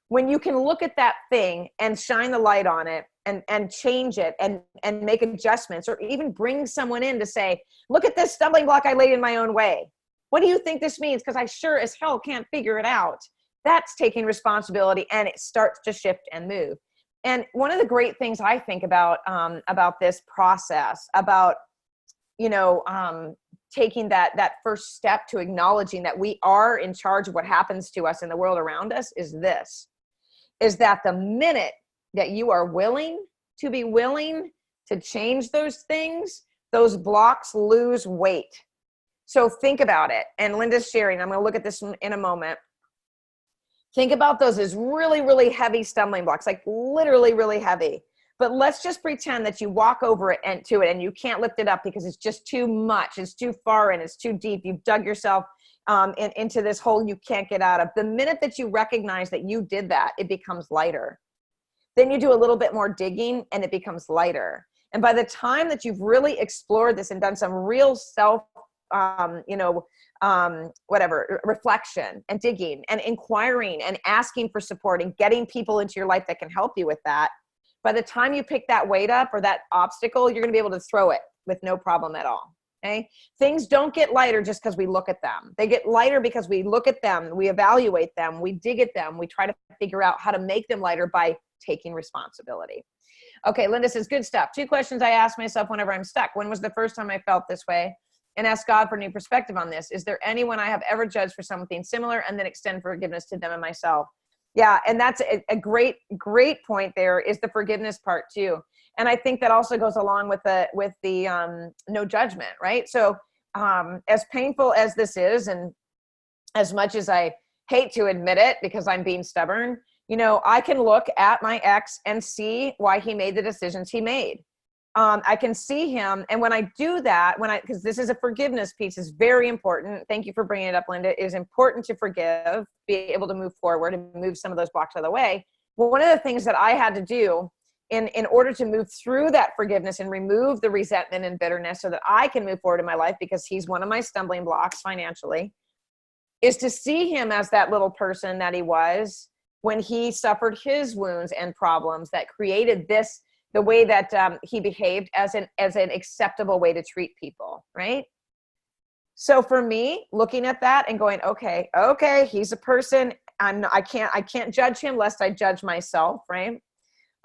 When you can look at that thing and shine the light on it and change it and make adjustments, or even bring someone in to say, look at this stumbling block I laid in my own way. What do you think this means? Because I sure as hell can't figure it out. That's taking responsibility, and it starts to shift and move. And one of the great things I think about this process, about, you know, taking that first step to acknowledging that we are in charge of what happens to us in the world around us, is that the minute that you are willing to change those things, those blocks lose weight. So think about it. And Linda's sharing, I'm going to look at this in a moment. Think about those as really, really heavy stumbling blocks, like literally really heavy. But let's just pretend that you walk over it and you can't lift it up because it's just too much. It's too far in. It's too deep. You've dug yourself into this hole you can't get out of. The minute that you recognize that you did that, it becomes lighter. Then you do a little bit more digging and it becomes lighter. And by the time that you've really explored this and done some real reflection and digging and inquiring and asking for support and getting people into your life that can help you with that, by the time you pick that weight up or that obstacle, you're going to be able to throw it with no problem at all. Okay? Things don't get lighter just because we look at them. They get lighter because we look at them, we evaluate them, we dig at them, we try to figure out how to make them lighter by taking responsibility. Okay, Linda says, good stuff. 2 questions I ask myself whenever I'm stuck. When was the first time I felt this way? And ask God for new perspective on this. Is there anyone I have ever judged for something similar, and then extend forgiveness to them and myself? Yeah, and that's a great point there, is the forgiveness part too. And I think that also goes along with the no judgment, right? So as painful as this is, and as much as I hate to admit it because I'm being stubborn, you know, I can look at my ex and see why he made the decisions he made. I can see him. And when I do that, because this is a forgiveness piece, is very important. Thank you for bringing it up, Linda. It is important to forgive, be able to move forward and move some of those blocks out of the way. Well, one of the things that I had to do in order to move through that forgiveness and remove the resentment and bitterness so that I can move forward in my life, because he's one of my stumbling blocks financially, is to see him as that little person that he was when he suffered his wounds and problems that created this, the way that he behaved as an acceptable way to treat people, right? So for me, looking at that and going, okay, he's a person. I can't judge him lest I judge myself, right?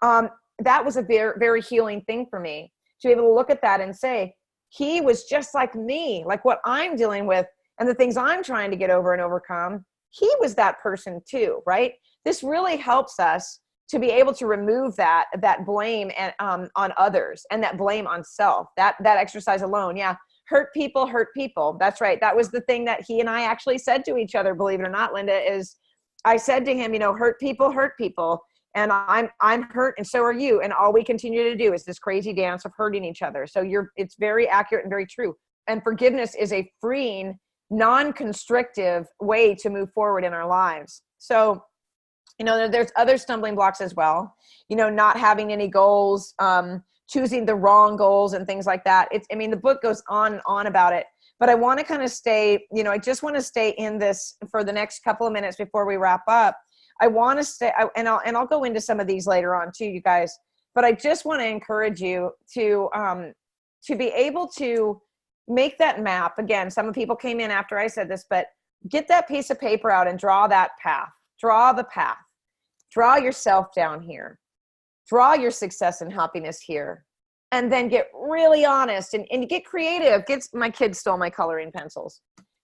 That was a very, very healing thing for me to be able to look at that and say, he was just like me, like what I'm dealing with and the things I'm trying to get over and overcome. He was that person too, right? This really helps us to be able to remove that blame and on others and that blame on self. That exercise alone, yeah. Hurt people hurt people. That's right. That was the thing that he and I actually said to each other, believe it or not, Linda, is I said to him, hurt people hurt people. And I'm hurt and so are you. And all we continue to do is this crazy dance of hurting each other. So it's very accurate and very true. And forgiveness is a freeing, non-constrictive way to move forward in our lives. So, there's other stumbling blocks as well, not having any goals, choosing the wrong goals and things like that. The book goes on and on about it, but I want to kind of stay, I just want to stay in this for the next couple of minutes before we wrap up. I want to stay, and I'll go into some of these later on too, you guys, but I just want to encourage you to be able to make that map. Again, some people came in after I said this, but get that piece of paper out and draw that path, draw the path. Draw yourself down here. Draw your success and happiness here. And then get really honest and get creative. My kids stole my coloring pencils.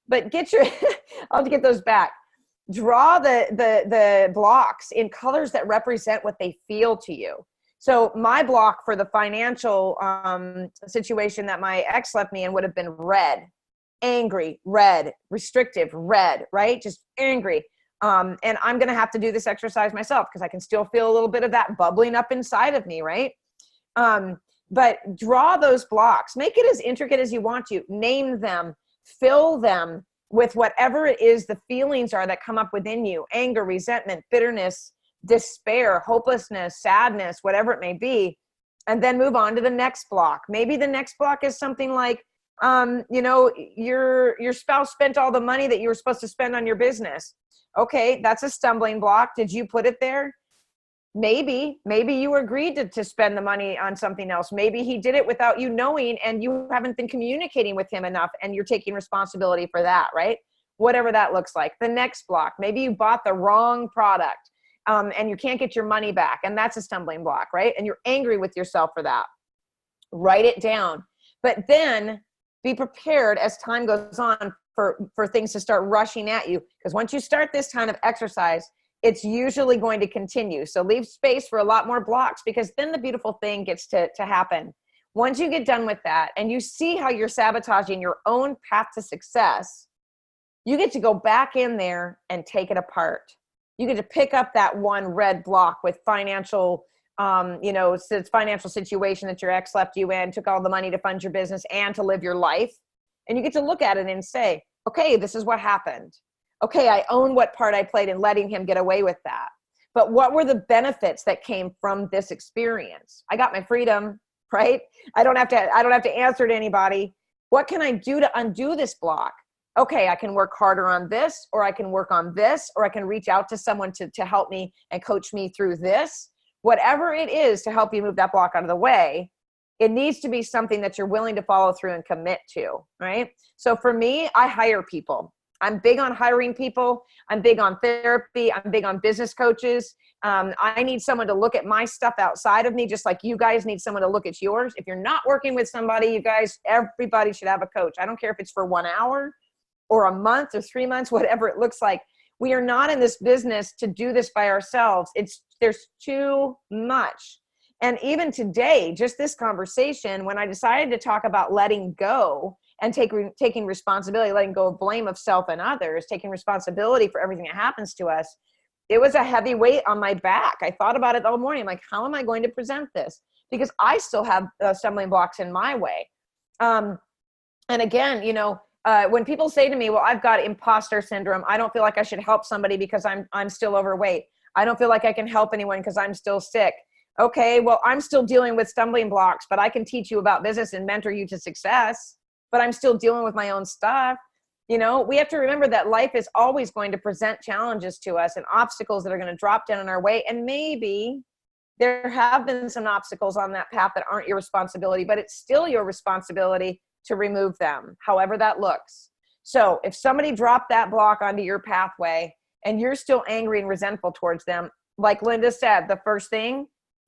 But I'll get those back. Draw the blocks in colors that represent what they feel to you. So my block for the financial situation that my ex left me in would have been red. Angry, red. Restrictive, red, right? Just angry. And I'm going to have to do this exercise myself because I can still feel a little bit of that bubbling up inside of me, right? But draw those blocks. Make it as intricate as you want to. Name them. Fill them with whatever it is the feelings are that come up within you. Anger, resentment, bitterness, despair, hopelessness, sadness, whatever it may be. And then move on to the next block. Maybe the next block is something like, your spouse spent all the money that you were supposed to spend on your business. Okay, that's a stumbling block. Did you put it there? Maybe you agreed to spend the money on something else. Maybe he did it without you knowing and you haven't been communicating with him enough and you're taking responsibility for that, right? Whatever that looks like. The next block, maybe you bought the wrong product and you can't get your money back, and that's a stumbling block, right? And you're angry with yourself for that. Write it down. But then be prepared as time goes on for things to start rushing at you. Because once you start this kind of exercise, it's usually going to continue. So leave space for a lot more blocks, because then the beautiful thing gets to happen. Once you get done with that and you see how you're sabotaging your own path to success, you get to go back in there and take it apart. You get to pick up that one red block with financial financial situation that your ex left you in, took all the money to fund your business and to live your life. And you get to look at it and say, okay, this is what happened. Okay, I own what part I played in letting him get away with that. But what were the benefits that came from this experience? I got my freedom, right? I don't have to answer to anybody. What can I do to undo this block? Okay, I can work harder on this, or I can work on this, or I can reach out to someone to help me and coach me through this. Whatever it is to help you move that block out of the way, it needs to be something that you're willing to follow through and commit to, right? So for me, I hire people. I'm big on hiring people. I'm big on therapy. I'm big on business coaches. I need someone to look at my stuff outside of me, just like you guys need someone to look at yours. If you're not working with somebody, you guys, everybody should have a coach. I don't care if it's for 1 hour or a month or 3 months, whatever it looks like. We are not in this business to do this by ourselves. There's too much. And even today, just this conversation, when I decided to talk about letting go and taking responsibility, letting go of blame of self and others, taking responsibility for everything that happens to us, it was a heavy weight on my back. I thought about it all morning. I'm like, how am I going to present this? Because I still have stumbling blocks in my way. And again, when people say to me, well, I've got imposter syndrome. I don't feel like I should help somebody because I'm still overweight. I don't feel like I can help anyone because I'm still sick. Okay, well, I'm still dealing with stumbling blocks, but I can teach you about business and mentor you to success, but I'm still dealing with my own stuff. We have to remember that life is always going to present challenges to us and obstacles that are going to drop down in our way. And maybe there have been some obstacles on that path that aren't your responsibility, but it's still your responsibility to remove them, however that looks. So if somebody dropped that block onto your pathway and you're still angry and resentful towards them, like Linda said, the first thing,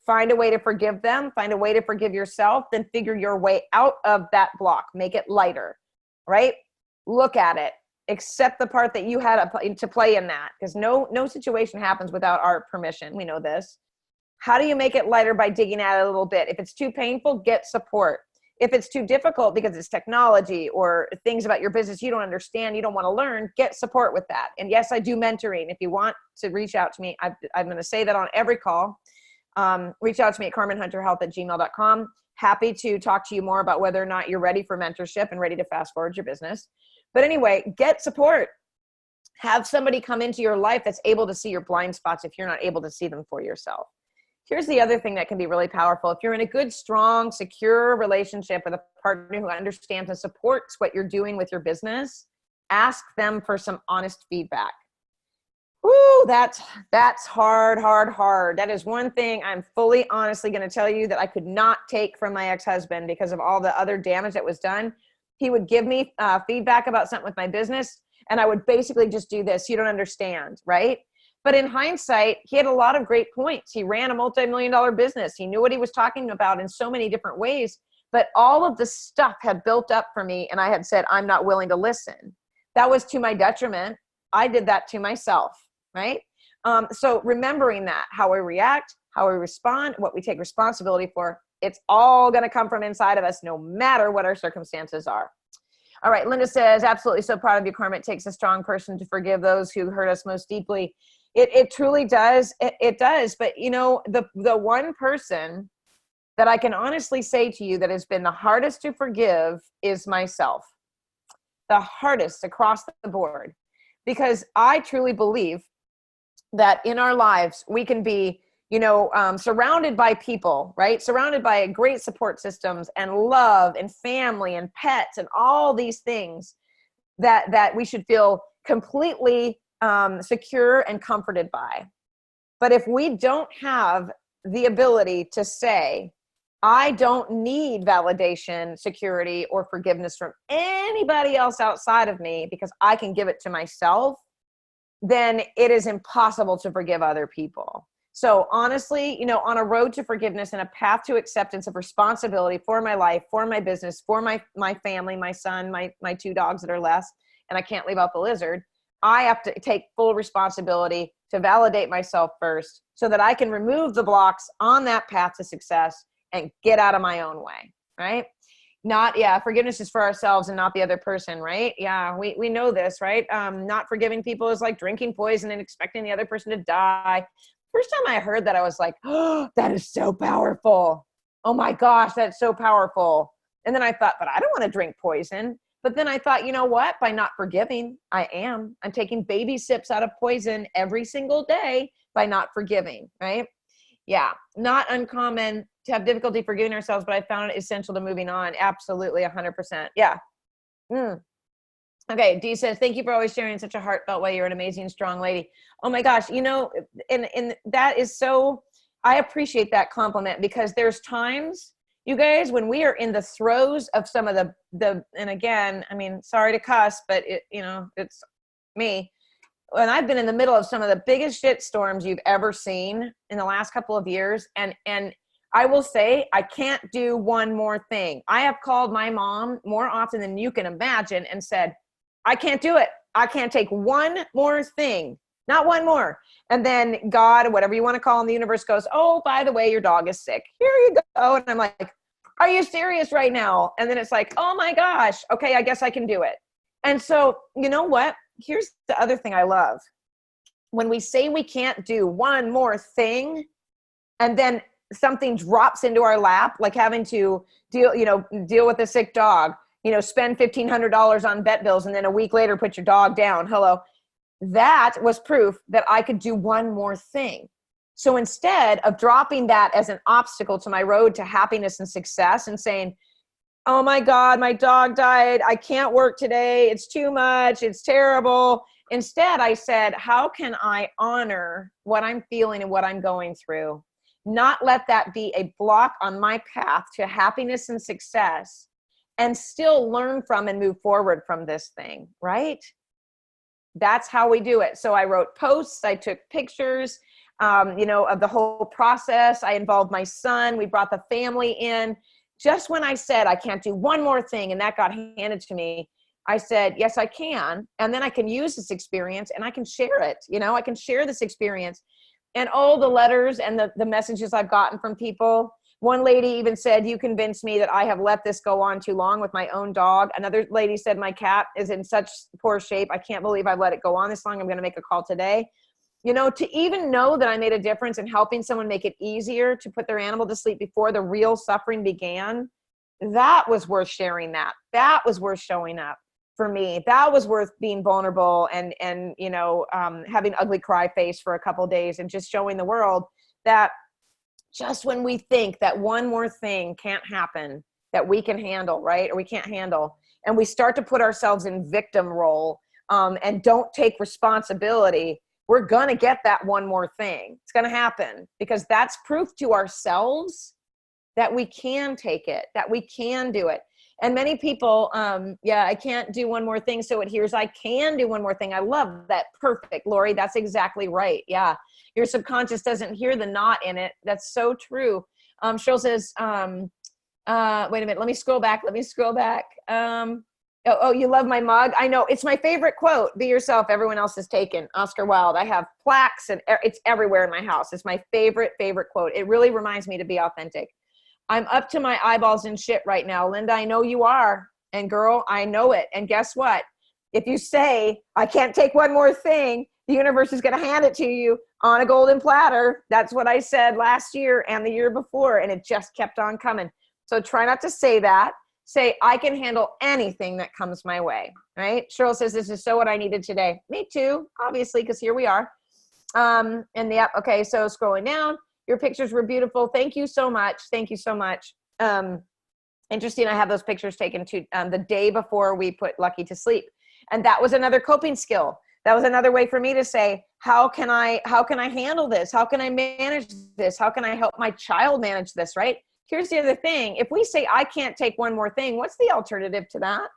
find a way to forgive them, find a way to forgive yourself, then figure your way out of that block. Make it lighter, right? Look at it. Accept the part that you had to play in that, because no situation happens without our permission. We know this. How do you make it lighter? By digging at it a little bit. If it's too painful, get support. If it's too difficult because it's technology or things about your business you don't understand, you don't want to learn, get support with that. And yes, I do mentoring. If you want to reach out to me, I'm going to say that on every call. Reach out to me at carmenhunterhealth@gmail.com. Happy to talk to you more about whether or not you're ready for mentorship and ready to fast forward your business. But anyway, get support. Have somebody come into your life that's able to see your blind spots if you're not able to see them for yourself. Here's the other thing that can be really powerful. If you're in a good, strong, secure relationship with a partner who understands and supports what you're doing with your business, ask them for some honest feedback. Woo, that's hard. That is one thing I'm fully honestly going to tell you that I could not take from my ex-husband because of all the other damage that was done. He would give me feedback about something with my business, and I would basically just do this. You don't understand, right? But in hindsight, he had a lot of great points. He ran a multi-million-dollar business. He knew what he was talking about in so many different ways, but all of the stuff had built up for me, and I had said, I'm not willing to listen. That was to my detriment. I did that to myself, right? So remembering that, how we react, how we respond, what we take responsibility for, it's all going to come from inside of us, no matter what our circumstances are. All right, Linda says, absolutely so proud of you, Carmen. It takes a strong person to forgive those who hurt us most deeply. It truly does. It does. But, you know, the one person that I can honestly say to you that has been the hardest to forgive is myself. The hardest across the board. Because I truly believe that in our lives, we can be, you know, surrounded by people, right? Surrounded by great support systems and love and family and pets and all these things that we should feel completely secure and comforted by. But if we don't have the ability to say, I don't need validation, security, or forgiveness from anybody else outside of me because I can give it to myself, then it is impossible to forgive other people. So honestly, you know, on a road to forgiveness and a path to acceptance of responsibility for my life, for my business, for my family, my son, my two dogs that are less, and I can't leave out the lizard, I have to take full responsibility to validate myself first so that I can remove the blocks on that path to success and get out of my own way, right? Forgiveness is for ourselves and not the other person, right? Yeah, we know this, right? Not forgiving people is like drinking poison and expecting the other person to die. First time I heard that, I was like, oh, that is so powerful. Oh my gosh, that's so powerful. And then I thought, but I don't want to drink poison. But then I thought, you know what? By not forgiving, I'm taking baby sips out of poison every single day by not forgiving, right? Yeah, not uncommon to have difficulty forgiving ourselves, but I found it essential to moving on. Absolutely, 100%. Yeah. Okay, Dee says, thank you for always sharing in such a heartfelt way. You're an amazing, strong lady. Oh my gosh, you know, and that is so, I appreciate that compliment, because there's times, you guys, when we are in the throes of some of the and again, I mean, sorry to cuss, but it, you know, it's me. When I've been in the middle of some of the biggest shit storms you've ever seen in the last couple of years, and I will say, I can't do one more thing. I have called my mom more often than you can imagine and said, I can't do it. I can't take one more thing, not one more. And then God, whatever you want to call him, the universe goes, oh, by the way, your dog is sick. Here you go. And I'm like, are you serious right now? And then it's like, oh my gosh, okay, I guess I can do it. And so, you know what? Here's the other thing I love. When we say we can't do one more thing, and then something drops into our lap, like having to deal with a sick dog, spend $1,500 on vet bills, and then a week later put your dog down. Hello. That was proof that I could do one more thing. So instead of dropping that as an obstacle to my road to happiness and success and saying, oh my God, my dog died, I can't work today, it's too much, it's terrible. Instead, I said, how can I honor what I'm feeling and what I'm going through? Not let that be a block on my path to happiness and success, and still learn from and move forward from this thing, right? That's how we do it. So I wrote posts, I took pictures, of the whole process. I involved my son. We brought the family in. Just when I said I can't do one more thing and that got handed to me, I said, yes, I can. And then I can use this experience and I can share it. I can share this experience. And all the letters and the messages I've gotten from people. One lady even said, you convinced me that I have let this go on too long with my own dog. Another lady said, my cat is in such poor shape. I can't believe I've let it go on this long. I'm going to make a call today. To even know that I made a difference in helping someone make it easier to put their animal to sleep before the real suffering began, that was worth sharing that. That was worth showing up for me. That was worth being vulnerable and having ugly cry face for a couple of days and just showing the world that just when we think that one more thing can't happen, that we can handle, right? Or we can't handle, and we start to put ourselves in victim role and don't take responsibility, we're going to get that one more thing. It's going to happen because that's proof to ourselves that we can take it, that we can do it. And many people, I can't do one more thing. So it hears, I can do one more thing. I love that. Perfect, Lori. That's exactly right. Yeah. Your subconscious doesn't hear the not in it. That's so true. Cheryl says, wait a minute. Let me scroll back. Oh, you love my mug? I know. It's my favorite quote. Be yourself. Everyone else is taken. Oscar Wilde. I have plaques and it's everywhere in my house. It's my favorite quote. It really reminds me to be authentic. I'm up to my eyeballs in shit right now. Linda, I know you are. And girl, I know it. And guess what? If you say, I can't take one more thing, the universe is going to hand it to you on a golden platter. That's what I said last year and the year before. And it just kept on coming. So try not to say that. Say, I can handle anything that comes my way, right? Cheryl says, this is so what I needed today. Me too, obviously, because here we are. Okay, so scrolling down, your pictures were beautiful. Thank you so much. Thank you so much. Interesting, I have those pictures taken to the day before we put Lucky to sleep. And that was another coping skill. That was another way for me to say, how can I handle this? How can I manage this? How can I help my child manage this, right? Here's the other thing. If we say, I can't take one more thing, what's the alternative to that?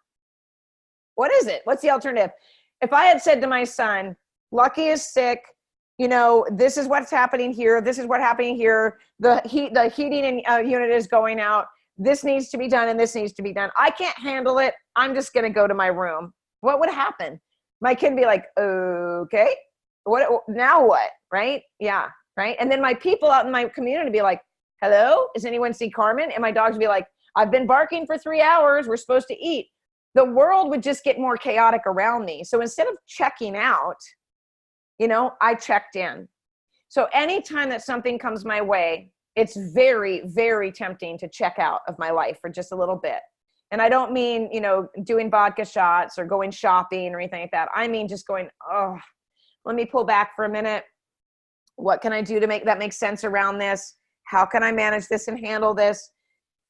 What is it? What's the alternative? If I had said to my son, Lucky is sick, this is what's happening here. This is what's happening here. The heating unit is going out. This needs to be done and this needs to be done. I can't handle it. I'm just going to go to my room. What would happen? My kid would be like, okay, now what? Right? Yeah. Right. And then my people out in my community would be like, hello, does anyone see Carmen? And my dogs would be like, I've been barking for 3 hours. We're supposed to eat. The world would just get more chaotic around me. So instead of checking out, I checked in. So anytime that something comes my way, it's very, very tempting to check out of my life for just a little bit. And I don't mean, doing vodka shots or going shopping or anything like that. I mean, just going, let me pull back for a minute. What can I do to make that make sense around this? How can I manage this and handle this?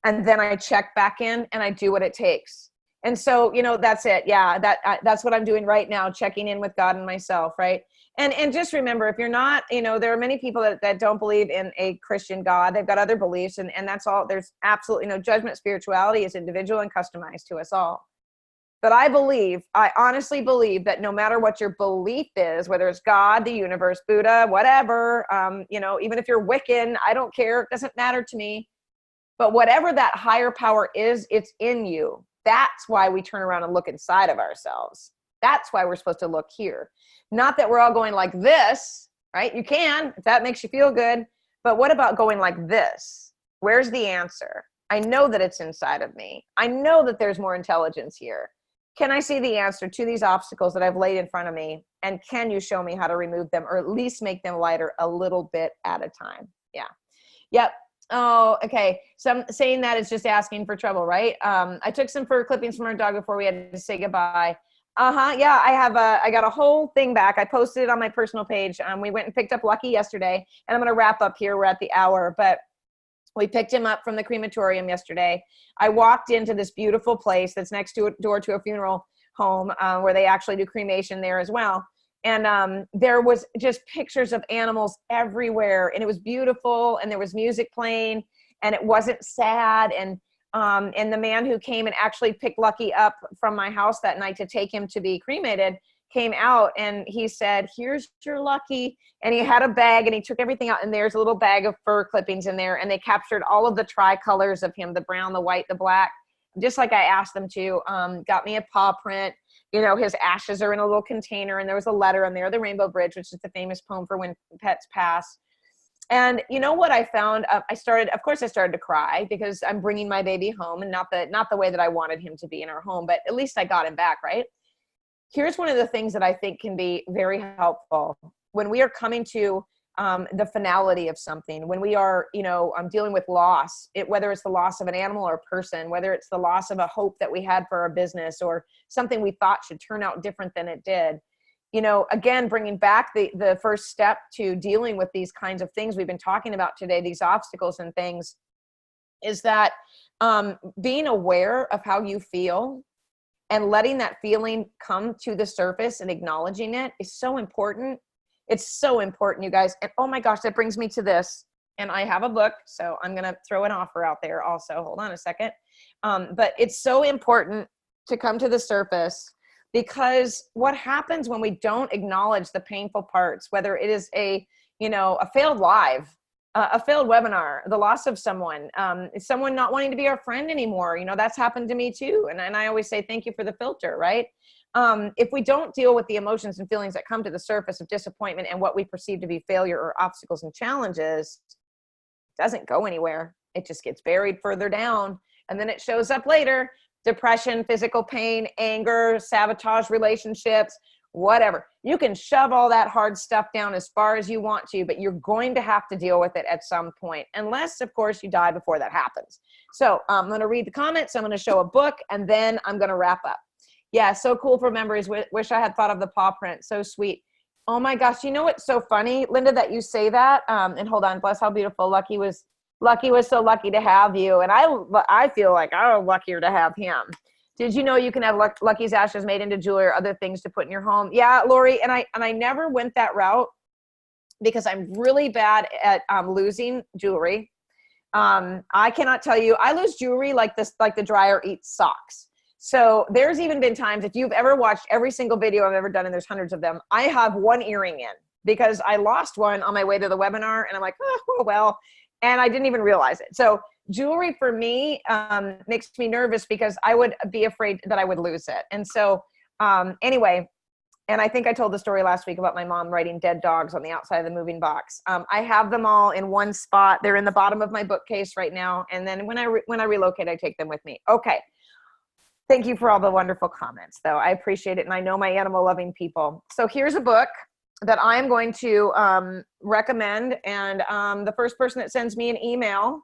And then I check back in and I do what it takes. And so, that's it. Yeah, that's what I'm doing right now, checking in with God and myself, right? And just remember, if you're not, there are many people that don't believe in a Christian God. They've got other beliefs, and that's all. There's absolutely no judgment. Spirituality is individual and customized to us all. But I honestly believe that no matter what your belief is, whether it's God, the universe, Buddha, whatever, even if you're Wiccan, I don't care. It doesn't matter to me. But whatever that higher power is, it's in you. That's why we turn around and look inside of ourselves. That's why we're supposed to look here. Not that we're all going like this, right? You can, if that makes you feel good. But what about going like this? Where's the answer? I know that it's inside of me. I know that there's more intelligence here. Can I see the answer to these obstacles that I've laid in front of me? And can you show me how to remove them, or at least make them lighter a little bit at a time? Yeah. Yep. Oh, okay. So saying that is just asking for trouble, right? I took some fur clippings from our dog before we had to say goodbye. Yeah, I got a whole thing back. I posted it on my personal page. We went and picked up Lucky yesterday, and I'm going to wrap up here. We're at the hour, but we picked him up from the crematorium yesterday. I walked into this beautiful place that's next door to a funeral home where they actually do cremation there as well. And there was just pictures of animals everywhere, and it was beautiful, and there was music playing, and it wasn't sad. And the man who came and actually picked Lucky up from my house that night to take him to be cremated came out and he said, here's your lucky. And he had a bag and he took everything out, and there's a little bag of fur clippings in there. And they captured all of the tricolors of him, the brown, the white, the black, just like I asked them to. Got me a paw print. You know, his ashes are in a little container, and there was a letter in there, the Rainbow Bridge, which is the famous poem for when pets pass. And you know what I found? I started to cry because I'm bringing my baby home, and not the way that I wanted him to be in our home, but at least I got him back, right? Here's one of the things that I think can be very helpful when we are coming to the finality of something, when we are, dealing with loss, whether it's the loss of an animal or a person, whether it's the loss of a hope that we had for our business or something we thought should turn out different than it did. Again, bringing back the first step to dealing with these kinds of things we've been talking about today, these obstacles and things, is that being aware of how you feel and letting that feeling come to the surface and acknowledging it is so important. It's so important, you guys. And oh my gosh, that brings me to this. And I have a book, so I'm going to throw an offer out there also. Hold on a second. But it's so important to come to the surface, because what happens when we don't acknowledge the painful parts, whether it is a failed live, a failed webinar, the loss of someone not wanting to be our friend anymore. That's happened to me too. And I always say, thank you for the filter, right? If we don't deal with the emotions and feelings that come to the surface of disappointment and what we perceive to be failure or obstacles and challenges, it doesn't go anywhere. It just gets buried further down, and then it shows up later. Depression, physical pain, anger, sabotage relationships, whatever. You can shove all that hard stuff down as far as you want to, but you're going to have to deal with it at some point, unless, of course, you die before that happens. So I'm going to read the comments. I'm going to show a book, and then I'm going to wrap up. Yeah, so cool for memories. Wish I had thought of the paw print. So sweet. Oh my gosh, you know what's so funny, Linda, that you say that? And hold on, bless how beautiful. Lucky was so lucky to have you. And I feel like I'm luckier to have him. Did you know you can have Lucky's ashes made into jewelry or other things to put in your home? Yeah, Lori, and I never went that route because I'm really bad at losing jewelry. I cannot tell you, I lose jewelry like the dryer eats socks. So there's even been times, if you've ever watched every single video I've ever done, and there's hundreds of them, I have one earring in because I lost one on my way to the webinar, and I'm like, oh, well, and I didn't even realize it. So jewelry for me makes me nervous because I would be afraid that I would lose it. And so anyway, and I think I told the story last week about my mom writing dead dogs on the outside of the moving box. I have them all in one spot. They're in the bottom of my bookcase right now. And then when I relocate, I take them with me. Okay. Thank you for all the wonderful comments, though. I appreciate it. And I know my animal-loving people. So here's a book that I'm going to recommend. And the first person that sends me an email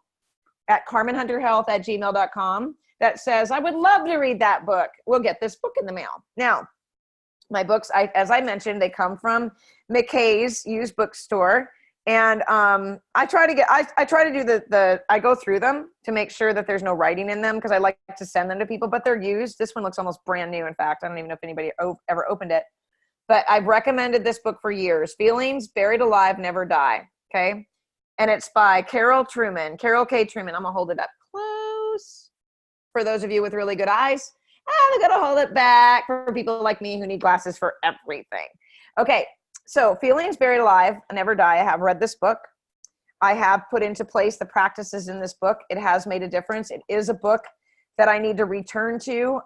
at carmenhunterhealth@gmail.com that says, I would love to read that book, we'll get this book in the mail. Now, my books, as I mentioned, they come from McKay's used bookstore. And I try to do I go through them to make sure that there's no writing in them, because I like to send them to people, but they're used. This one looks almost brand new. In fact, I don't even know if anybody ever opened it, but I've recommended this book for years. Feelings Buried Alive Never Die. Okay. And it's by Carol K. Truman. I'm gonna hold it up close for those of you with really good eyes. I'm gonna hold it back for people like me who need glasses for everything. Okay. So Feelings Buried Alive Never Die. I have read this book. I have put into place the practices in this book. It has made a difference. It is a book that I need to return to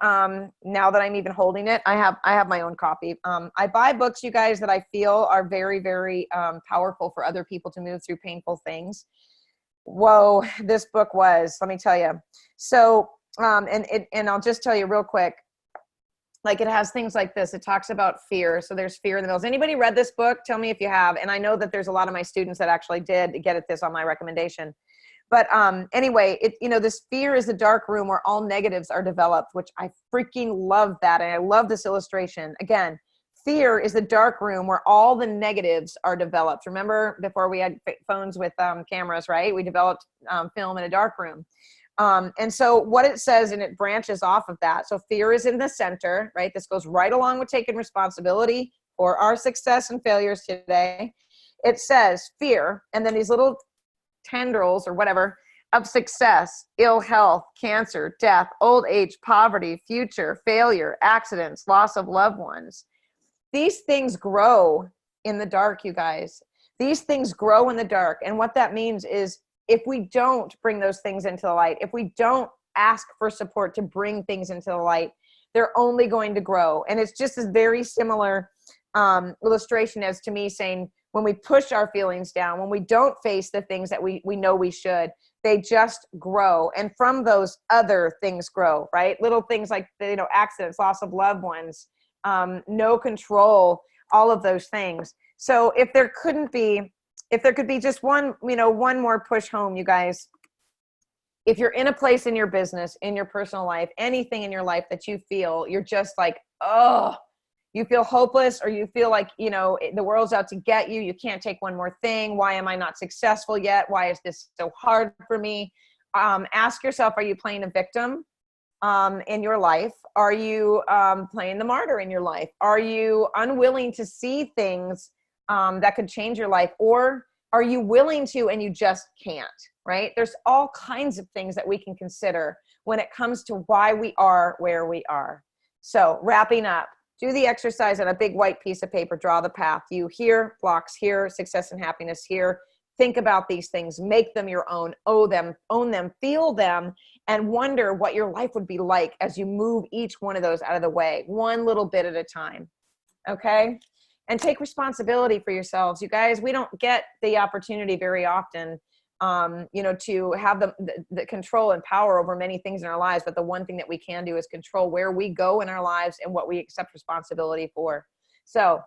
now that I'm even holding it. I have my own copy. I buy books, you guys, that I feel are very, very powerful for other people to move through painful things. Whoa, this book was, let me tell you. So, and I'll just tell you real quick, like it has things like this. It talks about fear. So there's fear in the middle. Has anybody read this book? Tell me if you have. And I know that there's a lot of my students that actually did get at this on my recommendation. But anyway, this fear is the dark room where all negatives are developed, which I freaking love that. And I love this illustration. Again, fear is the dark room where all the negatives are developed. Remember before we had phones with cameras, right? We developed film in a dark room. And so what it says, and it branches off of that. So fear is in the center, right? This goes right along with taking responsibility for our success and failures today. It says fear, and then these little tendrils or whatever of success, ill health, cancer, death, old age, poverty, future, failure, accidents, loss of loved ones. these things grow in the dark, you guys. These things grow in the dark. And what that means is if we don't bring those things into the light, if we don't ask for support to bring things into the light, they're only going to grow. And it's just a very similar illustration as to me saying, when we push our feelings down, when we don't face the things that we know we should, they just grow. And from those, other things grow, right? Little things like, accidents, loss of loved ones, no control, all of those things. So if there could be just one, one more push home, you guys, if you're in a place in your business, in your personal life, anything in your life that you feel, you're just like, oh, you feel hopeless, or you feel like, the world's out to get you. You can't take one more thing. Why am I not successful yet? Why is this so hard for me? Ask yourself, are you playing a victim in your life? Are you playing the martyr in your life? Are you unwilling to see things that could change your life? Or are you willing to and you just can't, right? There's all kinds of things that we can consider when it comes to why we are where we are. So wrapping up, do the exercise on a big white piece of paper, draw the path. You here, blocks here, success and happiness here. Think about these things, make them your own, own them, feel them, and wonder what your life would be like as you move each one of those out of the way, one little bit at a time, okay? And take responsibility for yourselves. You guys, we don't get the opportunity very often, to have the control and power over many things in our lives. But the one thing that we can do is control where we go in our lives and what we accept responsibility for. So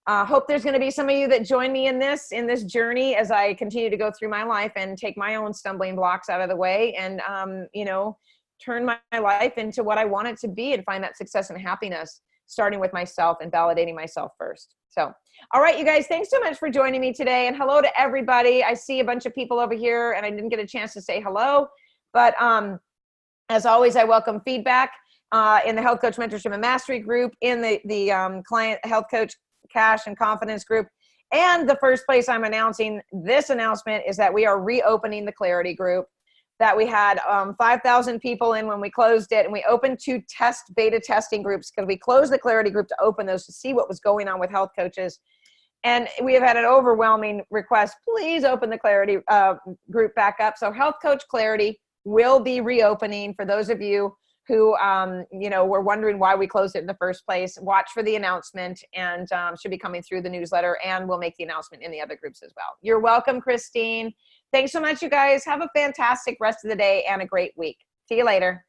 hope there's going to be some of you that join me in this journey as I continue to go through my life and take my own stumbling blocks out of the way and, turn my life into what I want it to be and find that success and happiness, starting with myself and validating myself first. So, all right, you guys, thanks so much for joining me today. And hello to everybody. I see a bunch of people over here and I didn't get a chance to say hello, but as always, I welcome feedback in the Health Coach Mentorship and Mastery group, in the Client Health Coach Cash and Confidence group. And the first place I'm announcing this announcement is that we are reopening the Clarity group that we had 5,000 people in when we closed it. And we opened 2 beta testing groups because we closed the Clarity group to open those to see what was going on with health coaches. And we have had an overwhelming request. Please open the Clarity group back up. So Health Coach Clarity will be reopening. For those of you who, were wondering why we closed it in the first place, watch for the announcement, and should be coming through the newsletter, and we'll make the announcement in the other groups as well. You're welcome, Christine. Thanks so much, you guys. Have a fantastic rest of the day and a great week. See you later.